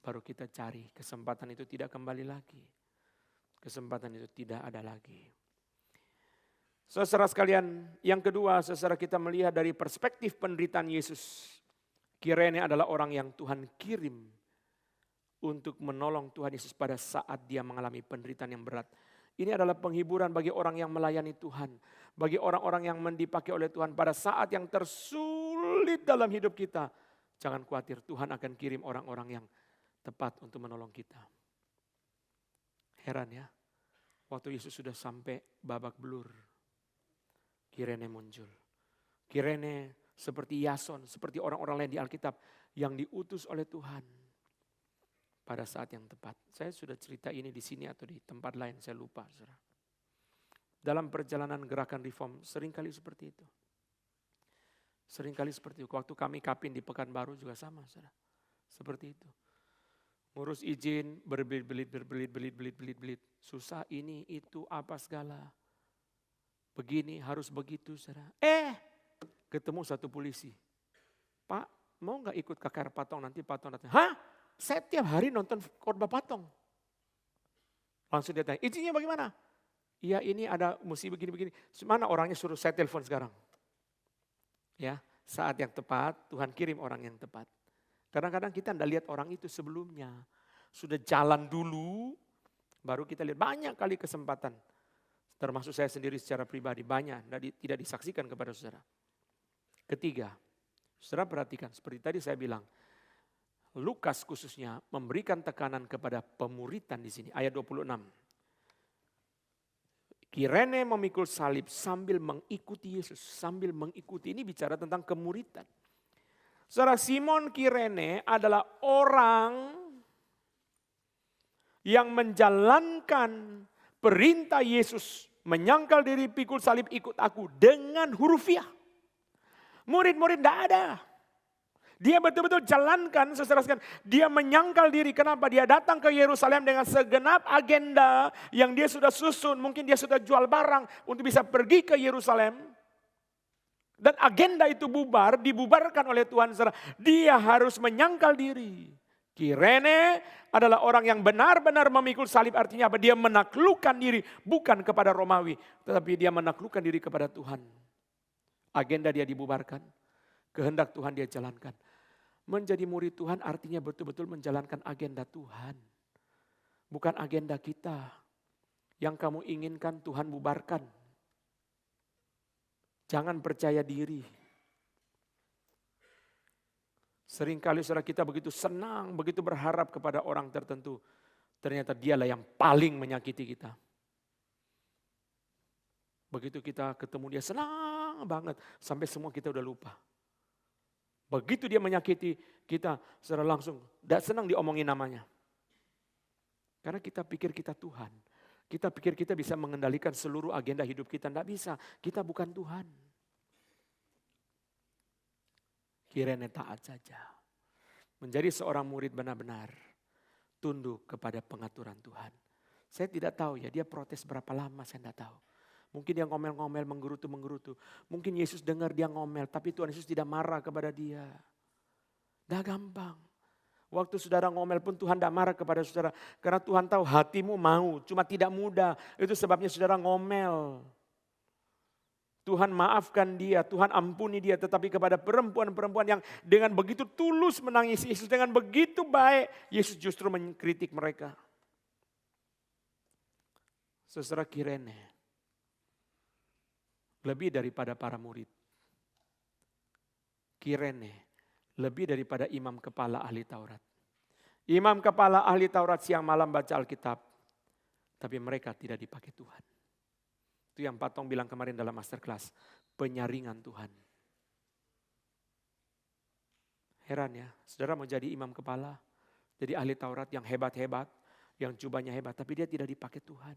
Baru kita cari, kesempatan itu tidak kembali lagi. Kesempatan itu tidak ada lagi. Saudara sekalian, yang kedua, saudara kita melihat dari perspektif penderitaan Yesus. Kirene adalah orang yang Tuhan kirim untuk menolong Tuhan Yesus pada saat dia mengalami penderitaan yang berat. Ini adalah penghiburan bagi orang yang melayani Tuhan. Bagi orang-orang yang dipakai oleh Tuhan pada saat yang tersulit dalam hidup kita. Jangan khawatir, Tuhan akan kirim orang-orang yang tepat untuk menolong kita. Heran ya, waktu Yesus sudah sampai babak belur, Kirene muncul. Kirene seperti Yason, seperti orang-orang lain di Alkitab yang diutus oleh Tuhan pada saat yang tepat. Saya sudah cerita ini di sini atau di tempat lain, saya lupa. Saudara. Dalam perjalanan gerakan reform seringkali seperti itu. Seringkali seperti itu. Waktu kami kapin di Pekanbaru juga sama. Saudara. Seperti itu. Ngurus izin, berbelit-belit. Susah ini, itu, apa segala. Begini, harus begitu. Saudara. Ketemu satu polisi. Pak, mau nggak ikut KKR Patong, nanti Patong datang. Hah? Saya tiap hari nonton khotbah Patong. Langsung dia tanya, izinnya bagaimana? Iya, ini ada mesti begini-begini. Mana orangnya, suruh saya telepon sekarang. Ya, saat yang tepat Tuhan kirim orang yang tepat. Kadang-kadang kita tidak lihat orang itu sebelumnya. Sudah jalan dulu, baru kita lihat banyak kali kesempatan. Termasuk saya sendiri secara pribadi, banyak tidak disaksikan kepada saudara. Ketiga, saudara perhatikan, seperti tadi saya bilang, Lukas khususnya memberikan tekanan kepada pemuritan di sini, ayat 26. Kirene memikul salib sambil mengikuti Yesus, sambil mengikuti. Ini bicara tentang kemuritan. Saudara, Simon Kirene adalah orang yang menjalankan perintah Yesus, menyangkal diri, pikul salib, ikut aku dengan hurufiah. Murid-murid tidak ada. Dia betul-betul jalankan, saudara sekalian. Dia menyangkal diri. Kenapa? Dia datang ke Yerusalem dengan segenap agenda yang dia sudah susun. Mungkin dia sudah jual barang untuk bisa pergi ke Yerusalem. Dan agenda itu dibubarkan oleh Tuhan. Saudara. Dia harus menyangkal diri. Kirene adalah orang yang benar-benar memikul salib, artinya apa? Dia menaklukkan diri bukan kepada Romawi, tetapi dia menaklukkan diri kepada Tuhan. Agenda dia dibubarkan. Kehendak Tuhan dia jalankan. Menjadi murid Tuhan artinya betul-betul menjalankan agenda Tuhan. Bukan agenda kita. Yang kamu inginkan Tuhan bubarkan. Jangan percaya diri. Seringkali saudara kita begitu senang, begitu berharap kepada orang tertentu. Ternyata dialah yang paling menyakiti kita. Begitu kita ketemu dia senang banget. Sampai semua kita udah lupa. Begitu dia menyakiti kita, secara langsung tidak senang diomongin namanya. Karena kita pikir kita Tuhan. Kita pikir kita bisa mengendalikan seluruh agenda hidup kita. Tidak bisa, kita bukan Tuhan. Kirene taat saja. Menjadi seorang murid benar-benar tunduk kepada pengaturan Tuhan. Saya tidak tahu ya, dia protes berapa lama saya tidak tahu. Mungkin dia ngomel-ngomel, menggerutu. Mungkin Yesus dengar dia ngomel, tapi Tuhan Yesus tidak marah kepada dia. Dah gampang. Waktu saudara ngomel pun Tuhan tidak marah kepada saudara. Karena Tuhan tahu hatimu mau, cuma tidak mudah. Itu sebabnya saudara ngomel. Tuhan maafkan dia, Tuhan ampuni dia. Tetapi kepada perempuan-perempuan yang dengan begitu tulus menangis Yesus, dengan begitu baik, Yesus justru mengkritik mereka. Saudara, Kirene lebih daripada para murid. Kirene lebih daripada imam kepala ahli Taurat. Imam kepala ahli Taurat siang malam baca Alkitab. Tapi mereka tidak dipakai Tuhan. Itu yang Patong bilang kemarin dalam masterclass. Penyaringan Tuhan. Heran ya, saudara mau jadi imam kepala. Jadi ahli Taurat yang hebat-hebat. Yang jubahnya hebat, tapi dia tidak dipakai Tuhan.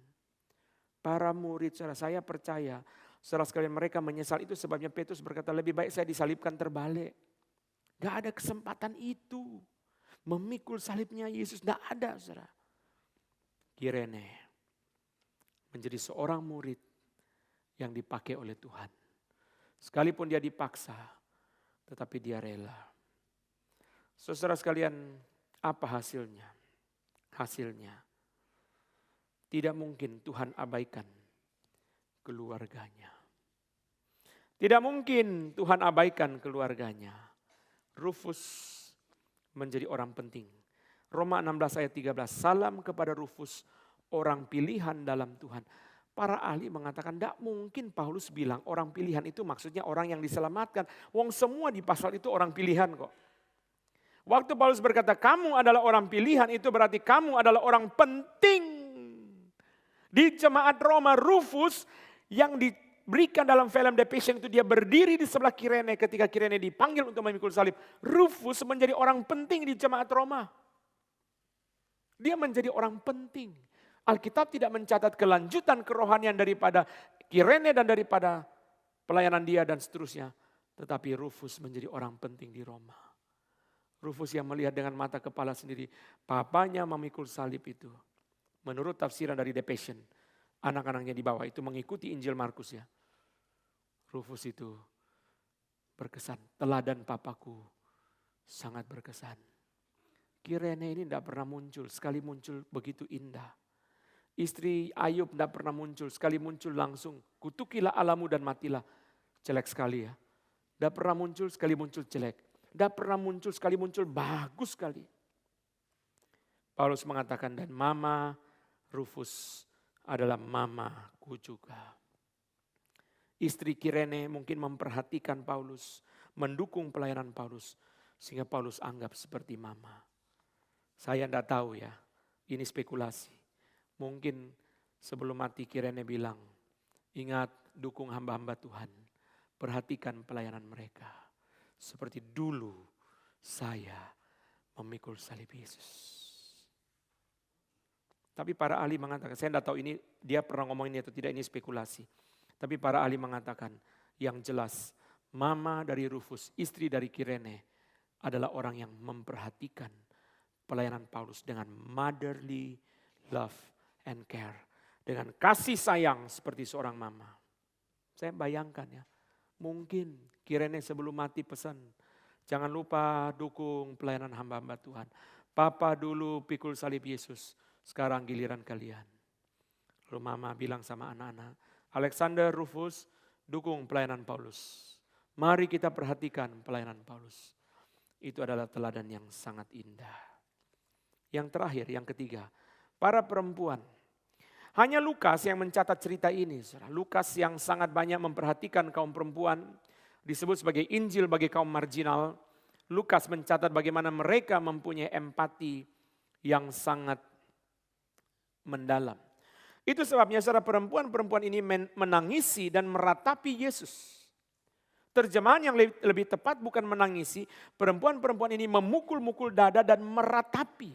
Para murid, saudara, saya percaya. Saudara sekalian, mereka menyesal, itu sebabnya Petrus berkata lebih baik saya disalibkan terbalik. Gak ada kesempatan itu. Memikul salibnya Yesus, gak ada saudara. Kirene menjadi seorang murid yang dipakai oleh Tuhan. Sekalipun dia dipaksa, tetapi dia rela. Saudara sekalian, apa hasilnya? Hasilnya tidak mungkin Tuhan abaikan keluarganya. Tidak mungkin Tuhan abaikan keluarganya. Rufus menjadi orang penting. Roma 16 ayat 13. Salam kepada Rufus, orang pilihan dalam Tuhan. Para ahli mengatakan tidak mungkin Paulus bilang orang pilihan itu maksudnya orang yang diselamatkan. Wong semua di pasal itu orang pilihan kok. Waktu Paulus berkata kamu adalah orang pilihan, itu berarti kamu adalah orang penting. Di jemaat Roma, Rufus yang diberikan dalam film The Passion itu dia berdiri di sebelah Kirene ketika Kirene dipanggil untuk memikul salib. Rufus menjadi orang penting di jemaat Roma. Dia menjadi orang penting. Alkitab tidak mencatat kelanjutan kerohanian daripada Kirene dan daripada pelayanan dia dan seterusnya. Tetapi Rufus menjadi orang penting di Roma. Rufus yang melihat dengan mata kepala sendiri, papanya memikul salib itu. Menurut tafsiran dari The Passion, anak-anaknya di bawah itu mengikuti Injil Markus ya. Rufus itu berkesan, teladan papaku sangat berkesan. Kirene ini tidak pernah muncul, sekali muncul begitu indah. Istri Ayub tidak pernah muncul, sekali muncul langsung. Kutukilah Allahmu dan matilah. Jelek sekali ya. Tidak pernah muncul, sekali muncul jelek. Tidak pernah muncul, sekali muncul bagus sekali. Paulus mengatakan, dan Mama Rufus adalah mamaku juga. Istri Kirene mungkin memperhatikan Paulus, mendukung pelayanan Paulus. Sehingga Paulus anggap seperti mama. Saya tidak tahu ya, ini spekulasi. Mungkin sebelum mati Kirene bilang, ingat dukung hamba-hamba Tuhan. Perhatikan pelayanan mereka. Seperti dulu saya memikul salib Yesus. Tapi para ahli mengatakan, saya tidak tahu ini dia pernah ngomong ini atau tidak, ini spekulasi. Tapi para ahli mengatakan, yang jelas mama dari Rufus, istri dari Kirene adalah orang yang memperhatikan pelayanan Paulus dengan motherly love and care. Dengan kasih sayang seperti seorang mama. Saya bayangkan ya, mungkin Kirene sebelum mati pesan, jangan lupa dukung pelayanan hamba-hamba Tuhan. Papa dulu pikul salib Yesus. Sekarang giliran kalian. Lalu mama bilang sama anak-anak, Alexander, Rufus, dukung pelayanan Paulus. Mari kita perhatikan pelayanan Paulus. Itu adalah teladan yang sangat indah. Yang terakhir, yang ketiga, para perempuan. Hanya Lukas yang mencatat cerita ini. Lukas yang sangat banyak memperhatikan kaum perempuan, disebut sebagai Injil bagi kaum marginal. Lukas mencatat bagaimana mereka mempunyai empati yang sangat mendalam. Itu sebabnya saudara perempuan-perempuan ini menangisi dan meratapi Yesus. Terjemahan yang lebih tepat bukan menangisi, perempuan-perempuan ini memukul-mukul dada dan meratapi.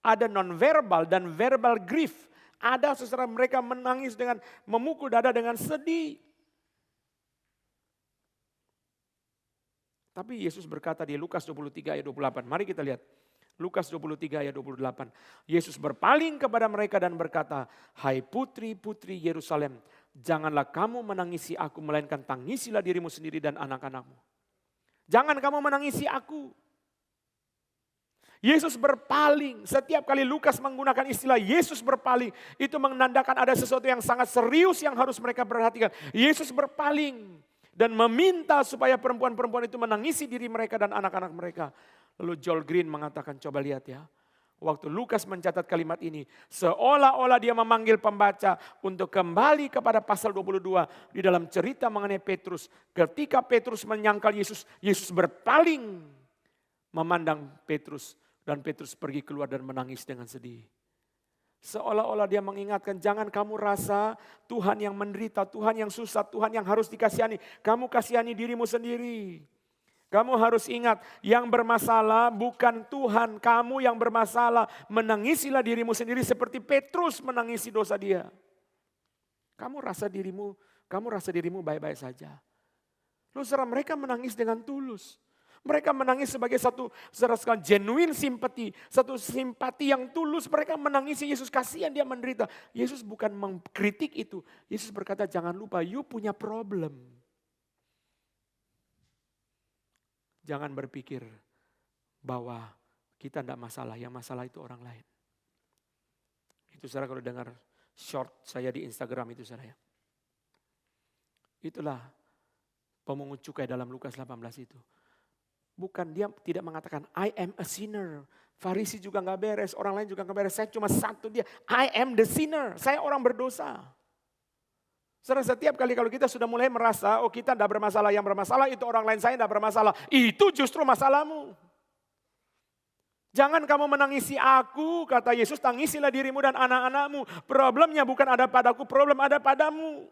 Ada non-verbal dan verbal grief. Ada saudara mereka menangis dengan memukul dada dengan sedih. Tapi Yesus berkata di Lukas 23 ayat 28, mari kita lihat. Lukas 23 ayat 28. Yesus berpaling kepada mereka dan berkata, hai putri-putri Yerusalem, janganlah kamu menangisi aku, melainkan tangisilah dirimu sendiri dan anak-anakmu. Jangan kamu menangisi aku. Yesus berpaling. Setiap kali Lukas menggunakan istilah Yesus berpaling, itu menandakan ada sesuatu yang sangat serius yang harus mereka perhatikan. Yesus berpaling dan meminta supaya perempuan-perempuan itu menangisi diri mereka dan anak-anak mereka. Lalu Joel Green mengatakan, coba lihat ya. Waktu Lukas mencatat kalimat ini, seolah-olah dia memanggil pembaca untuk kembali kepada pasal 22 di dalam cerita mengenai Petrus. Ketika Petrus menyangkal Yesus, Yesus berpaling memandang Petrus. Dan Petrus pergi keluar dan menangis dengan sedih. Seolah-olah dia mengingatkan, jangan kamu rasa Tuhan yang menderita, Tuhan yang susah, Tuhan yang harus dikasihani. Kamu kasihani dirimu sendiri. Kamu harus ingat, yang bermasalah bukan Tuhan, kamu yang bermasalah. Menangisilah dirimu sendiri seperti Petrus menangisi dosa dia. Kamu rasa dirimu baik-baik saja. Lalu saudara, mereka menangis dengan tulus. Mereka menangis sebagai satu genuine simpati, satu simpati yang tulus. Mereka menangisi Yesus, kasihan dia menderita. Yesus bukan mengkritik itu. Yesus berkata, jangan lupa, you punya problem. Jangan berpikir bahwa kita tidak masalah, yang masalah itu orang lain. Itu saudara kalau dengar short saya di Instagram itu saudara ya. Itulah pemungut cukai dalam Lukas 18 itu. Bukan, dia tidak mengatakan I am a sinner. Farisi juga gak beres, orang lain juga gak beres. Saya cuma satu dia, I am the sinner. Saya orang berdosa. Setiap kali kalau kita sudah mulai merasa, oh kita tidak bermasalah, yang bermasalah itu orang lain, saya tidak bermasalah. Itu justru masalahmu. Jangan kamu menangisi aku, kata Yesus, tangisilah dirimu dan anak-anakmu. Problemnya bukan ada padaku, problem ada padamu.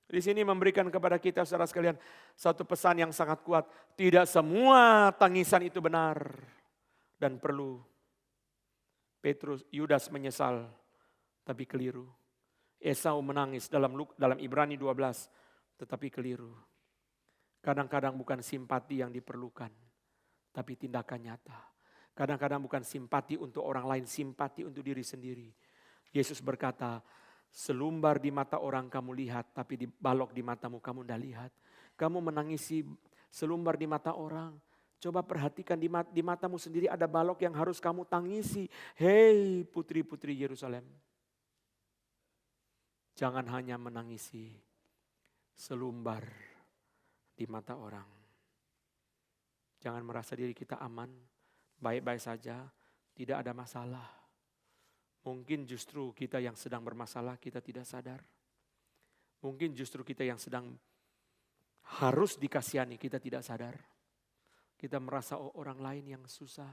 Di sini memberikan kepada kita saudara sekalian satu pesan yang sangat kuat. Tidak semua tangisan itu benar dan perlu. Yudas menyesal tapi keliru. Esau menangis dalam Ibrani 12 tetapi keliru. Kadang-kadang bukan simpati yang diperlukan tapi tindakan nyata. Kadang-kadang bukan simpati untuk orang lain, simpati untuk diri sendiri. Yesus berkata, selumbar di mata orang kamu lihat, tapi di balok di matamu kamu tidak lihat. Kamu menangisi selumbar di mata orang. Coba perhatikan di matamu sendiri ada balok yang harus kamu tangisi. Hei putri-putri Yerusalem. Jangan hanya menangisi selumbar di mata orang. Jangan merasa diri kita aman, baik-baik saja, tidak ada masalah. Mungkin justru kita yang sedang bermasalah kita tidak sadar. Mungkin justru kita yang sedang harus dikasihani kita tidak sadar. Kita merasa orang lain yang susah.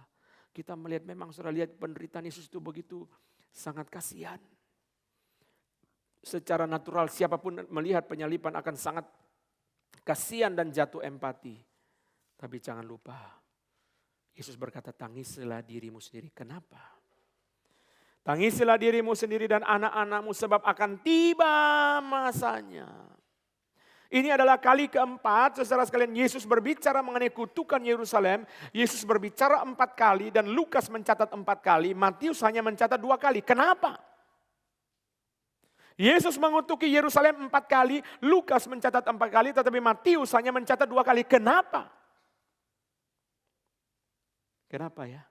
Kita melihat memang sudah lihat penderitaan Yesus itu begitu sangat kasihan. Secara natural siapapun melihat penyaliban akan sangat kasihan dan jatuh empati. Tapi jangan lupa, Yesus berkata tangislah dirimu sendiri. Kenapa? Tangisilah dirimu sendiri dan anak-anakmu sebab akan tiba masanya. Ini adalah kali keempat, saudara sekalian, Yesus berbicara mengenai kutukan Yerusalem. Yesus berbicara 4 kali dan Lukas mencatat 4 kali. Matius hanya mencatat 2 kali. Kenapa? Yesus mengutuki Yerusalem 4 kali, Lukas mencatat 4 kali, tetapi Matius hanya mencatat 2 kali. Kenapa? Kenapa ya?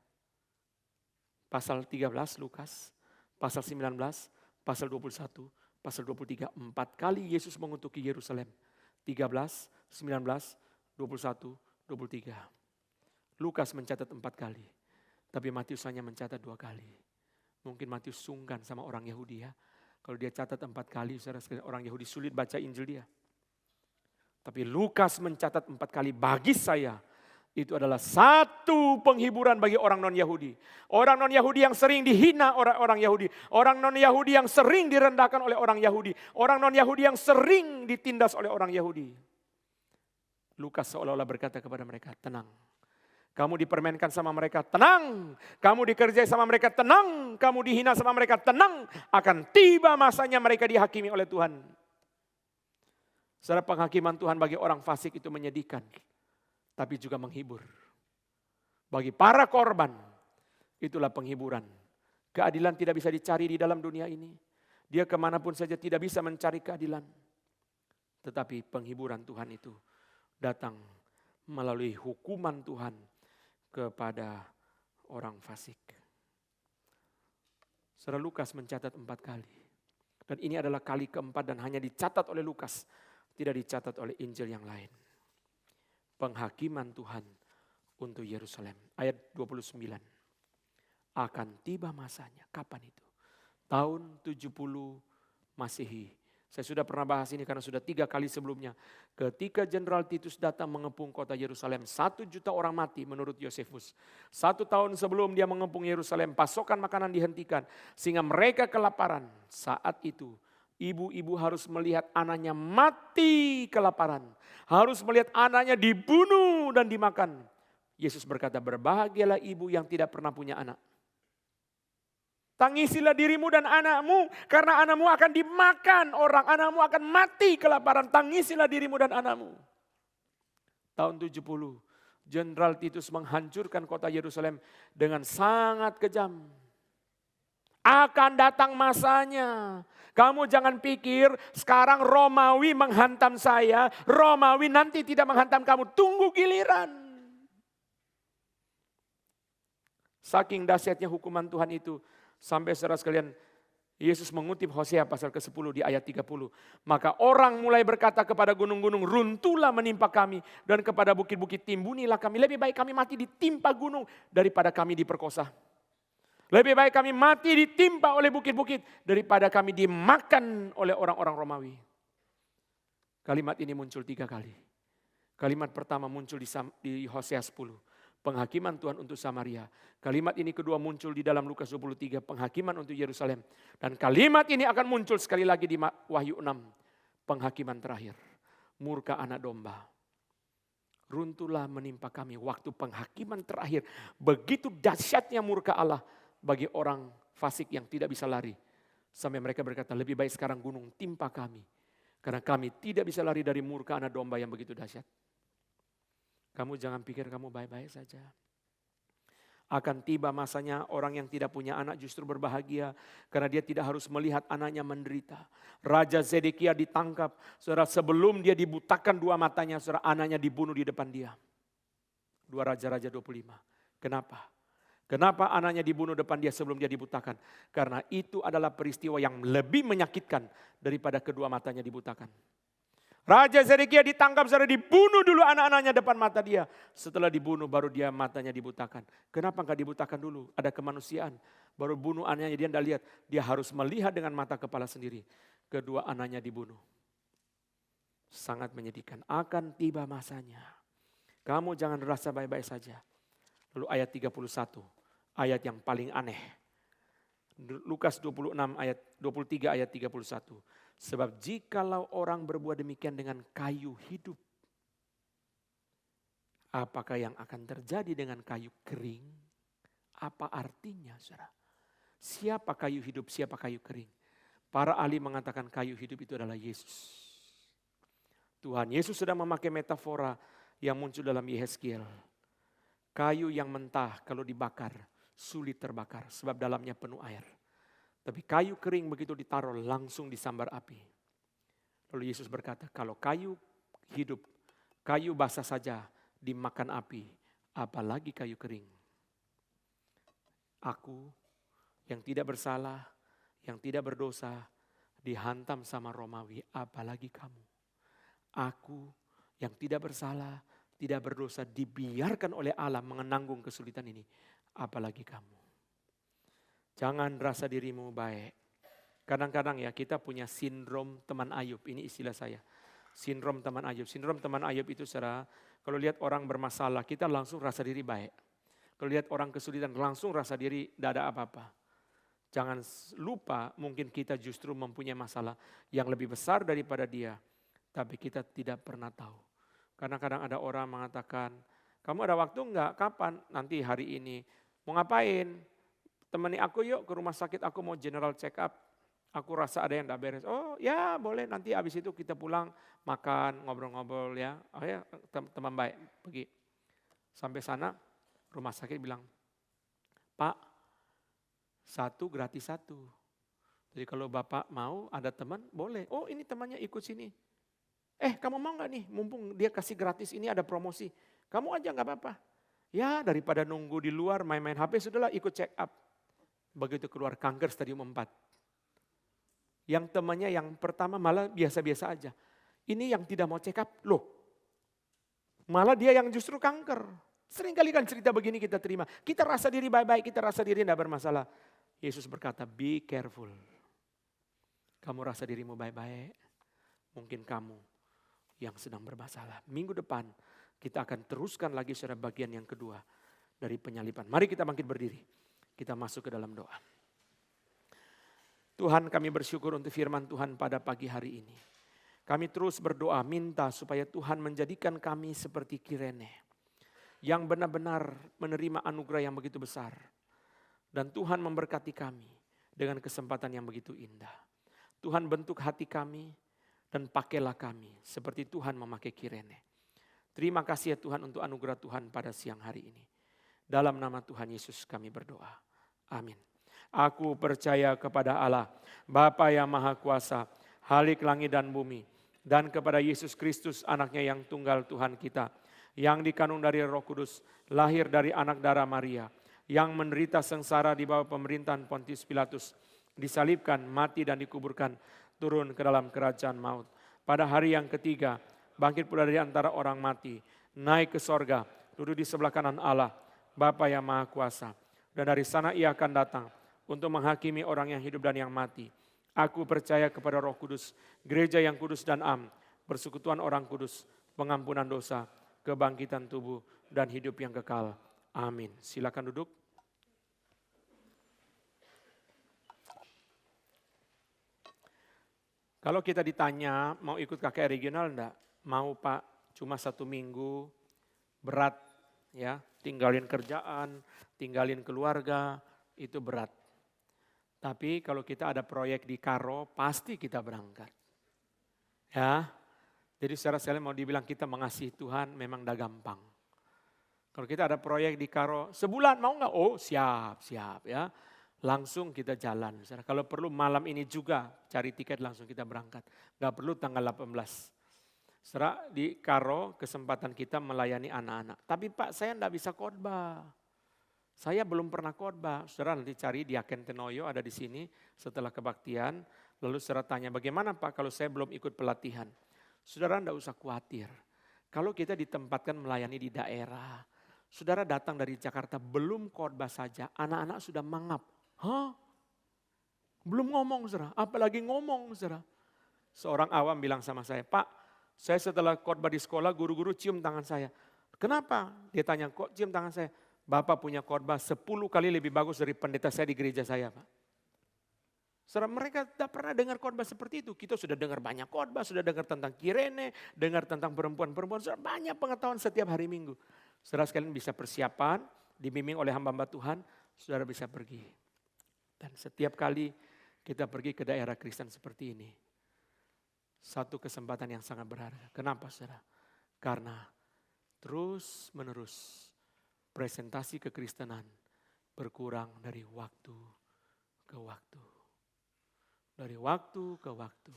Pasal 13 Lukas, pasal 19, pasal 21, pasal 23. 4 kali Yesus mengutuki Yerusalem. 13, 19, 21, 23. Lukas mencatat 4 kali. Tapi Matius hanya mencatat 2 kali. Mungkin Matius sungkan sama orang Yahudi ya. Kalau dia catat 4 kali, orang Yahudi sulit baca Injil dia. Tapi Lukas mencatat 4 kali. Bagi saya, itu adalah satu penghiburan bagi orang non-Yahudi. Orang non-Yahudi yang sering dihina orang Yahudi. Orang non-Yahudi yang sering direndahkan oleh orang Yahudi. Orang non-Yahudi yang sering ditindas oleh orang Yahudi. Lukas seolah-olah berkata kepada mereka, tenang. Kamu dipermainkan sama mereka, tenang. Kamu dikerjai sama mereka, tenang. Kamu dihina sama mereka, tenang. Akan tiba masanya mereka dihakimi oleh Tuhan. Saudara, penghakiman Tuhan bagi orang fasik itu menyedihkan. Tapi juga menghibur. Bagi para korban, itulah penghiburan. Keadilan tidak bisa dicari di dalam dunia ini. Dia kemanapun saja tidak bisa mencari keadilan. Tetapi penghiburan Tuhan itu datang melalui hukuman Tuhan kepada orang fasik. Saudara, Lukas mencatat 4 kali. Dan ini adalah kali keempat dan hanya dicatat oleh Lukas. Tidak dicatat oleh Injil yang lain. Penghakiman Tuhan untuk Yerusalem. Ayat 29. Akan tiba masanya. Kapan itu? Tahun 70 Masehi. Saya sudah pernah bahas ini karena sudah 3 kali sebelumnya. Ketika Jenderal Titus datang mengepung kota Yerusalem. 1 juta orang mati menurut Yosefus. 1 tahun sebelum dia mengepung Yerusalem. Pasokan makanan dihentikan. Sehingga mereka kelaparan. Saat itu ibu-ibu harus melihat anaknya mati kelaparan. Harus melihat anaknya dibunuh dan dimakan. Yesus berkata, berbahagialah ibu yang tidak pernah punya anak. Tangisilah dirimu dan anakmu, karena anakmu akan dimakan orang. Anakmu akan mati kelaparan. Tangisilah dirimu dan anakmu. Tahun 70, Jenderal Titus menghancurkan kota Yerusalem dengan sangat kejam. Akan datang masanya. Kamu jangan pikir sekarang Romawi menghantam saya, Romawi nanti tidak menghantam kamu. Tunggu giliran. Saking dahsyatnya hukuman Tuhan itu, sampai saudara sekalian, Yesus mengutip Hosea pasal ke-10 di ayat 30. Maka orang mulai berkata kepada gunung-gunung, runtuhlah menimpa kami. Dan kepada bukit-bukit timbunilah kami. Lebih baik kami mati ditimpa gunung daripada kami diperkosa. Lebih baik kami mati ditimpa oleh bukit-bukit daripada kami dimakan oleh orang-orang Romawi. Kalimat ini muncul 3 kali. Kalimat pertama muncul di Hosea 10. Penghakiman Tuhan untuk Samaria. Kalimat ini kedua muncul di dalam Lukas 23. Penghakiman untuk Yerusalem. Dan kalimat ini akan muncul sekali lagi di Wahyu 6. Penghakiman terakhir. Murka anak domba. Runtuhlah menimpa kami. Waktu penghakiman terakhir. Begitu dahsyatnya murka Allah bagi orang fasik yang tidak bisa lari. Sampai mereka berkata, lebih baik sekarang gunung timpa kami. Karena kami tidak bisa lari dari murka anak domba yang begitu dahsyat. Kamu jangan pikir kamu baik-baik saja. Akan tiba masanya orang yang tidak punya anak justru berbahagia karena dia tidak harus melihat anaknya menderita. Raja Zedekia ditangkap, saudara, sebelum dia dibutakan dua matanya, saudara, anaknya dibunuh di depan dia. 2 Raja-Raja 25. Kenapa? Kenapa anaknya dibunuh depan dia sebelum dia dibutakan? Karena itu adalah peristiwa yang lebih menyakitkan daripada kedua matanya dibutakan. Raja Zedekia ditangkap, saudara, dibunuh dulu anak-anaknya depan mata dia. Setelah dibunuh baru dia matanya dibutakan. Kenapa enggak dibutakan dulu? Ada kemanusiaan. Baru bunuh anaknya, dia enggak lihat. Dia harus melihat dengan mata kepala sendiri. Kedua anaknya dibunuh. Sangat menyedihkan. Akan tiba masanya. Kamu jangan rasa baik-baik saja. Lalu ayat 31, ayat yang paling aneh. Lukas 26 ayat 23 ayat 31. Sebab jikalau orang berbuat demikian dengan kayu hidup, apakah yang akan terjadi dengan kayu kering? Apa artinya, saudara? Siapa kayu hidup, siapa kayu kering? Para ahli mengatakan kayu hidup itu adalah Yesus. Tuhan Yesus sedang memakai metafora yang muncul dalam Yehezkiel. Kayu yang mentah kalau dibakar sulit terbakar sebab dalamnya penuh air. Tapi kayu kering begitu ditaruh langsung disambar api. Lalu Yesus berkata, kalau kayu hidup, kayu basah saja dimakan api, apalagi kayu kering. Aku yang tidak bersalah, yang tidak berdosa, dihantam sama Romawi, apalagi kamu. Aku yang tidak bersalah, tidak berdosa, dibiarkan oleh Allah menanggung kesulitan ini, apalagi kamu. Jangan rasa dirimu baik. Kadang-kadang ya kita punya sindrom teman Ayub, ini istilah saya. Sindrom teman Ayub. Sindrom teman Ayub itu, saudara, kalau lihat orang bermasalah kita langsung rasa diri baik. Kalau lihat orang kesulitan langsung rasa diri tidak ada apa-apa. Jangan lupa mungkin kita justru mempunyai masalah yang lebih besar daripada dia. Tapi kita tidak pernah tahu. Kadang-kadang ada orang mengatakan, kamu ada waktu enggak? Kapan? Nanti hari ini. Mau ngapain? Temani aku yuk ke rumah sakit, aku mau general check up. Aku rasa ada yang tidak beres. Oh ya boleh, nanti habis itu kita pulang makan, ngobrol-ngobrol ya. Oh ya teman baik, pergi. Sampai sana rumah sakit bilang, Pak, 1 gratis 1. Jadi kalau Bapak mau ada teman boleh. Oh ini temannya ikut sini. Kamu mau gak nih, mumpung dia kasih gratis ini ada promosi. Kamu aja gak apa-apa. Ya daripada nunggu di luar main-main HP, sudahlah ikut check up. Begitu keluar kanker stadium 4. Yang temannya yang pertama malah biasa-biasa aja. Ini yang tidak mau check up, loh. Malah dia yang justru kanker. Sering kali kan cerita begini kita terima. Kita rasa diri baik-baik, kita rasa diri tidak bermasalah. Yesus berkata, be careful. Kamu rasa dirimu baik-baik, mungkin kamu yang sedang bermasalah. Minggu depan kita akan teruskan lagi saudara bagian yang kedua dari penyaliban. Mari kita bangkit berdiri. Kita masuk ke dalam doa. Tuhan, kami bersyukur untuk firman Tuhan pada pagi hari ini. Kami terus berdoa minta supaya Tuhan menjadikan kami seperti Kirene. Yang benar-benar menerima anugerah yang begitu besar. Dan Tuhan memberkati kami dengan kesempatan yang begitu indah. Tuhan bentuk hati kami dan pakailah kami seperti Tuhan memakai Kirene. Terima kasih ya Tuhan untuk anugerah Tuhan pada siang hari ini. Dalam nama Tuhan Yesus kami berdoa. Amin. Aku percaya kepada Allah, Bapa yang Maha Kuasa, Halik langit dan bumi. Dan kepada Yesus Kristus anaknya yang tunggal Tuhan kita. Yang dikandung dari Roh Kudus, lahir dari anak darah Maria. Yang menderita sengsara di bawah pemerintahan Pontius Pilatus. Disalibkan, mati dan dikuburkan, turun ke dalam kerajaan maut. Pada hari yang ketiga, bangkit pula dari antara orang mati. Naik ke sorga, duduk di sebelah kanan Allah, Bapa yang Maha Kuasa. Dan dari sana ia akan datang untuk menghakimi orang yang hidup dan yang mati. Aku percaya kepada Roh Kudus, gereja yang kudus dan am, persekutuan orang kudus, pengampunan dosa, kebangkitan tubuh, dan hidup yang kekal. Amin. Silakan duduk. Kalau kita ditanya mau ikut KKR regional enggak? Mau Pak, cuma 1 minggu, berat ya, tinggalin kerjaan, tinggalin keluarga, itu berat. Tapi kalau kita ada proyek di Karo, pasti kita berangkat. Ya, jadi secara sekali mau dibilang kita mengasihi Tuhan memang dah gampang. Kalau kita ada proyek di Karo, sebulan mau nggak? Oh siap ya. Langsung kita jalan. Saudara. Kalau perlu malam ini juga cari tiket langsung kita berangkat. Nggak perlu tanggal 18. Saudara, di Karo kesempatan kita melayani anak-anak. Tapi Pak saya enggak bisa khotbah. Saya belum pernah khotbah. Saudara nanti cari Diaken Tenoyo ada di sini setelah kebaktian. Lalu saudara tanya bagaimana Pak kalau saya belum ikut pelatihan. Saudara enggak usah khawatir. Kalau kita ditempatkan melayani di daerah. Saudara datang dari Jakarta belum khotbah saja anak-anak sudah mangap. Hah? Belum ngomong saudara, apalagi ngomong saudara. Seorang awam bilang sama saya, Pak, saya setelah khotbah di sekolah, guru-guru cium tangan saya. Kenapa? Dia tanya, kok cium tangan saya? Bapak punya khotbah 10 kali lebih bagus dari pendeta saya di gereja saya, Pak. Saudara, mereka tidak pernah dengar khotbah seperti itu. Kita sudah dengar banyak khotbah, sudah dengar tentang Kirene, dengar tentang perempuan-perempuan, saudara, banyak pengetahuan setiap hari Minggu. Saudara sekalian bisa persiapan, dibimbing oleh hamba-hamba Tuhan, saudara bisa pergi. Dan setiap kali kita pergi ke daerah Kristen seperti ini, satu kesempatan yang sangat berharga. Kenapa saudara? Karena terus menerus presentasi kekristenan berkurang dari waktu ke waktu. Dari waktu ke waktu.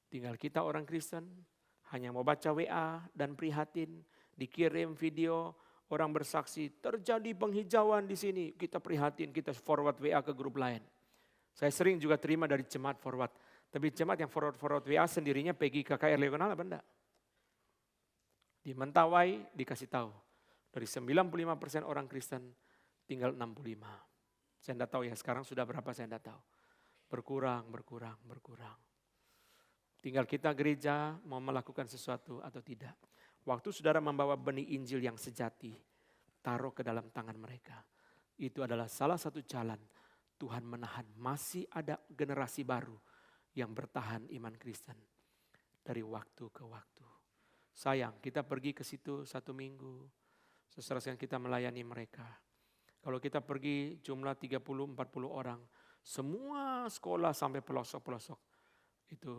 Tinggal kita orang Kristen hanya mau baca WA dan prihatin, dikirim video, orang bersaksi, terjadi penghijauan di sini, kita prihatin, kita forward WA ke grup lain. Saya sering juga terima dari jemaat forward. Tapi jemaat yang forward WA sendirinya pergi KKR regional apa enggak? Di Mentawai dikasih tahu. Dari 95% orang Kristen tinggal 65. Saya enggak tahu ya sekarang sudah berapa saya enggak tahu. Berkurang. Tinggal kita gereja mau melakukan sesuatu atau tidak. Waktu saudara membawa benih Injil yang sejati, taruh ke dalam tangan mereka. Itu adalah salah satu jalan Tuhan menahan. Masih ada generasi baru yang bertahan iman Kristen dari waktu ke waktu. Sayang, kita pergi ke situ 1 minggu, seserusnya kita melayani mereka. Kalau kita pergi jumlah 30-40 orang, semua sekolah sampai pelosok-pelosok, itu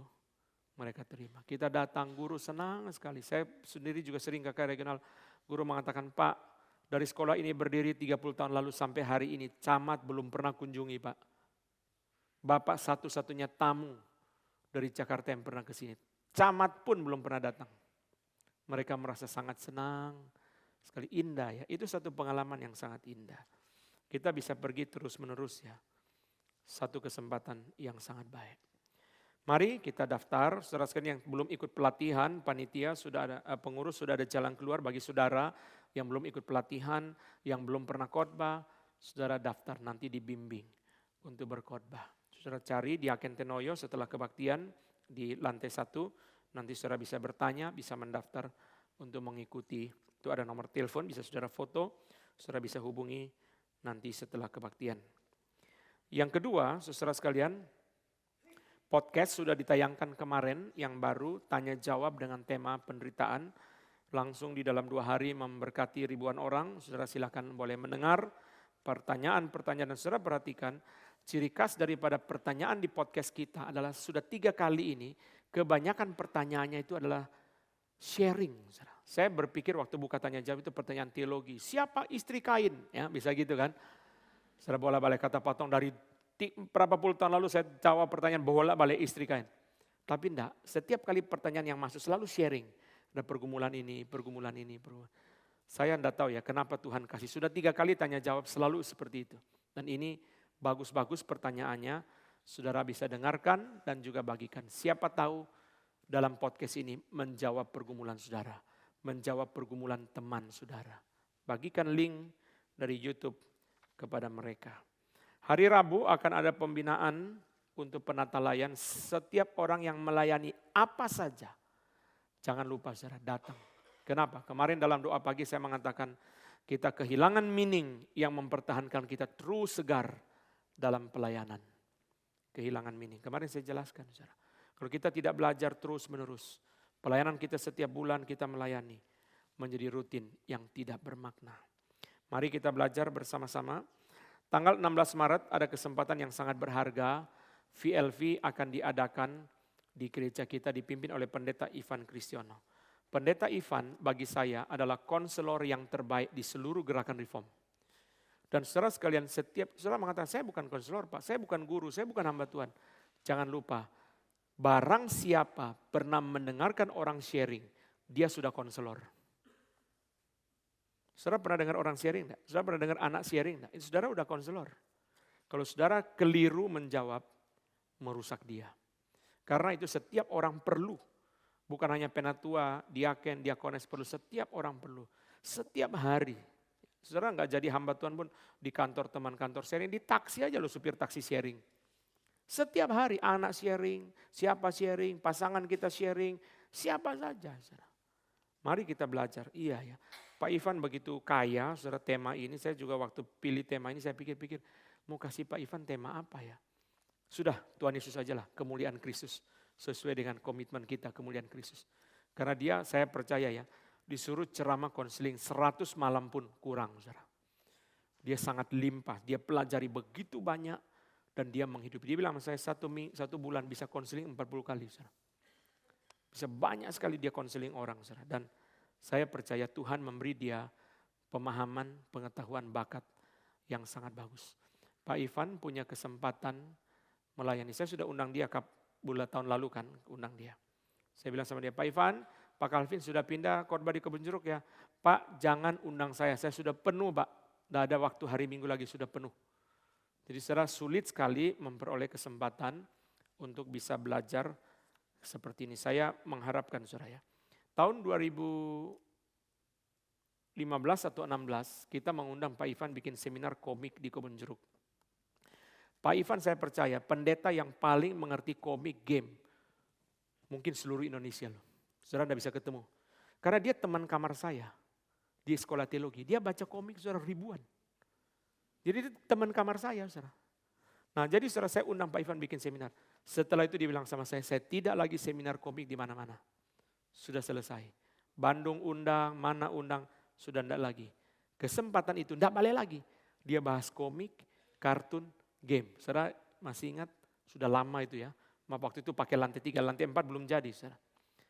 mereka terima. Kita datang, guru senang sekali. Saya sendiri juga sering ke regional. Guru mengatakan, Pak, dari sekolah ini berdiri 30 tahun lalu sampai hari ini, camat belum pernah kunjungi Pak. Bapak satu-satunya tamu dari Jakarta yang pernah ke sini. Camat pun belum pernah datang. Mereka merasa sangat senang, sekali indah ya. Itu satu pengalaman yang sangat indah. Kita bisa pergi terus menerus ya. Satu kesempatan yang sangat baik. Mari kita daftar, saudara sekalian yang belum ikut pelatihan, panitia sudah ada, pengurus sudah ada jalan keluar bagi saudara yang belum ikut pelatihan, yang belum pernah khotbah, saudara daftar nanti dibimbing untuk berkhotbah. Saudara cari Diaken Tenoyo setelah kebaktian di lantai 1, nanti saudara bisa bertanya, bisa mendaftar untuk mengikuti. Itu ada nomor telepon, bisa saudara foto, saudara bisa hubungi nanti setelah kebaktian. Yang kedua, saudara sekalian, podcast sudah ditayangkan kemarin yang baru, tanya jawab dengan tema penderitaan. Langsung di dalam 2 hari memberkati ribuan orang. Saudara silakan boleh mendengar pertanyaan-pertanyaan dan saudara perhatikan. Ciri khas daripada pertanyaan di podcast kita adalah sudah 3 kali ini, kebanyakan pertanyaannya itu adalah sharing. Saudara. Saya berpikir waktu buka tanya jawab itu pertanyaan teologi. Siapa istri Kain? Ya, bisa gitu kan. Saudara bolak-balik kata potong dari berapa puluh tahun lalu saya jawab pertanyaan bolak-balik istri Kain. Tapi enggak, setiap kali pertanyaan yang masuk selalu sharing. Ada pergumulan ini. Saya enggak tahu ya kenapa Tuhan kasih. Sudah 3 kali tanya jawab selalu seperti itu. Dan ini bagus-bagus pertanyaannya. Saudara bisa dengarkan dan juga bagikan. Siapa tahu dalam podcast ini menjawab pergumulan saudara. Menjawab pergumulan teman saudara. Bagikan link dari YouTube kepada mereka. Hari Rabu akan ada pembinaan untuk penata layan. Setiap orang yang melayani apa saja, jangan lupa saudara datang. Kenapa? Kemarin dalam doa pagi saya mengatakan kita kehilangan meaning yang mempertahankan kita terus segar dalam pelayanan. Kehilangan meaning. Kemarin saya jelaskan saudara. Kalau kita tidak belajar terus menerus, pelayanan kita setiap bulan kita melayani menjadi rutin yang tidak bermakna. Mari kita belajar bersama-sama. Tanggal 16 Maret ada kesempatan yang sangat berharga. VLV akan diadakan di gereja kita dipimpin oleh pendeta Ivan Kristiono. Pendeta Ivan bagi saya adalah konselor yang terbaik di seluruh gerakan reform. Dan saudara sekalian, setiap saudara mengatakan, saya bukan konselor Pak, saya bukan guru, saya bukan hamba Tuhan. Jangan lupa, barang siapa pernah mendengarkan orang sharing, dia sudah konselor. Saudara pernah dengar orang sharing enggak? Saudara pernah dengar anak sharing enggak? Itu saudara udah konselor. Kalau saudara keliru menjawab, merusak dia. Karena itu setiap orang perlu. Bukan hanya penatua, diaken, diakones perlu, setiap orang perlu. Setiap hari. Saudara nggak jadi hamba Tuhan pun di kantor teman kantor sharing, di taksi aja lo supir taksi sharing. Setiap hari anak sharing, siapa sharing, pasangan kita sharing, siapa saja. Saudara. Mari kita belajar, iya ya. Pak Ivan begitu kaya, saudara tema ini, saya juga waktu pilih tema ini saya pikir-pikir, mau kasih Pak Ivan tema apa ya? Sudah Tuhan Yesus ajalah, kemuliaan Kristus. Sesuai dengan komitmen kita, kemuliaan Kristus. Karena dia, saya percaya ya, disuruh ceramah konseling 100 malam pun kurang. Saudara. Dia sangat limpah, dia pelajari begitu banyak dan dia menghidupi. Dia bilang saya satu bulan bisa konseling 40 kali. Saudara. Bisa banyak sekali dia konseling orang. Saudara. Dan saya percaya Tuhan memberi dia pemahaman, pengetahuan, bakat yang sangat bagus. Pak Ivan punya kesempatan melayani. Saya sudah undang dia bulan tahun lalu kan, undang dia. Saya bilang sama dia, Pak Ivan, Pak Calvin sudah pindah khotbah di Kebun Jeruk ya. Pak jangan undang saya sudah penuh Pak. Tidak ada waktu hari Minggu lagi, sudah penuh. Jadi saudara sulit sekali memperoleh kesempatan untuk bisa belajar seperti ini. Saya mengharapkan saudara ya. Tahun 2015 atau 16 kita mengundang Pak Ivan bikin seminar komik di Kebun Jeruk. Pak Ivan saya percaya pendeta yang paling mengerti komik game. Mungkin seluruh Indonesia loh. Saudara tidak bisa ketemu. Karena dia teman kamar saya di sekolah teologi. Dia baca komik saudara ribuan. Jadi dia teman kamar saya saudara. Nah jadi saudara saya undang Pak Ivan bikin seminar. Setelah itu dia bilang sama saya tidak lagi seminar komik di mana-mana. Sudah selesai. Bandung undang, mana undang, sudah tidak lagi. Kesempatan itu tidak balik lagi. Dia bahas komik, kartun, game. Saudara masih ingat? Sudah lama itu ya. Waktu itu pakai lantai 3, lantai 4 belum jadi. Saudara.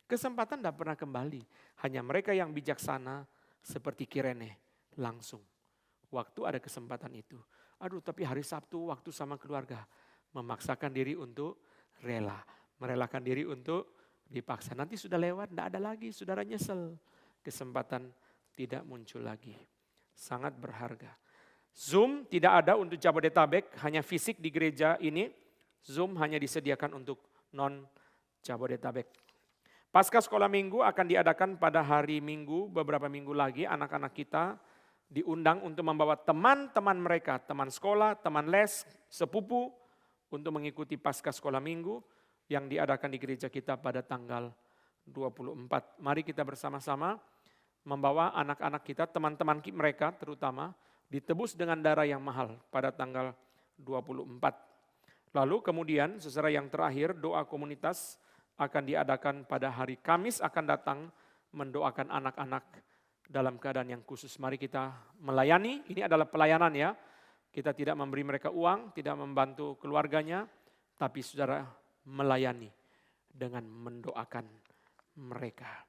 Kesempatan tidak pernah kembali. Hanya mereka yang bijaksana seperti Kirene langsung. Waktu ada kesempatan itu. Aduh tapi hari Sabtu waktu sama keluarga. Memaksakan diri untuk rela. Merelakan diri untuk dipaksa. Nanti sudah lewat, tidak ada lagi. Saudara nyesel. Kesempatan tidak muncul lagi. Sangat berharga. Zoom tidak ada untuk Jabodetabek, hanya fisik di gereja ini. Zoom hanya disediakan untuk non-Jabodetabek. Pasca sekolah minggu akan diadakan pada hari Minggu, beberapa minggu lagi anak-anak kita diundang untuk membawa teman-teman mereka, teman sekolah, teman les, sepupu untuk mengikuti pasca sekolah minggu yang diadakan di gereja kita pada tanggal 24. Mari kita bersama-sama membawa anak-anak kita, teman-teman mereka terutama, ditebus dengan darah yang mahal pada tanggal 24. Lalu kemudian secara yang terakhir doa komunitas akan diadakan pada hari Kamis akan datang mendoakan anak-anak dalam keadaan yang khusus. Mari kita melayani, ini adalah pelayanan ya. Kita tidak memberi mereka uang, tidak membantu keluarganya, tapi saudara melayani dengan mendoakan mereka.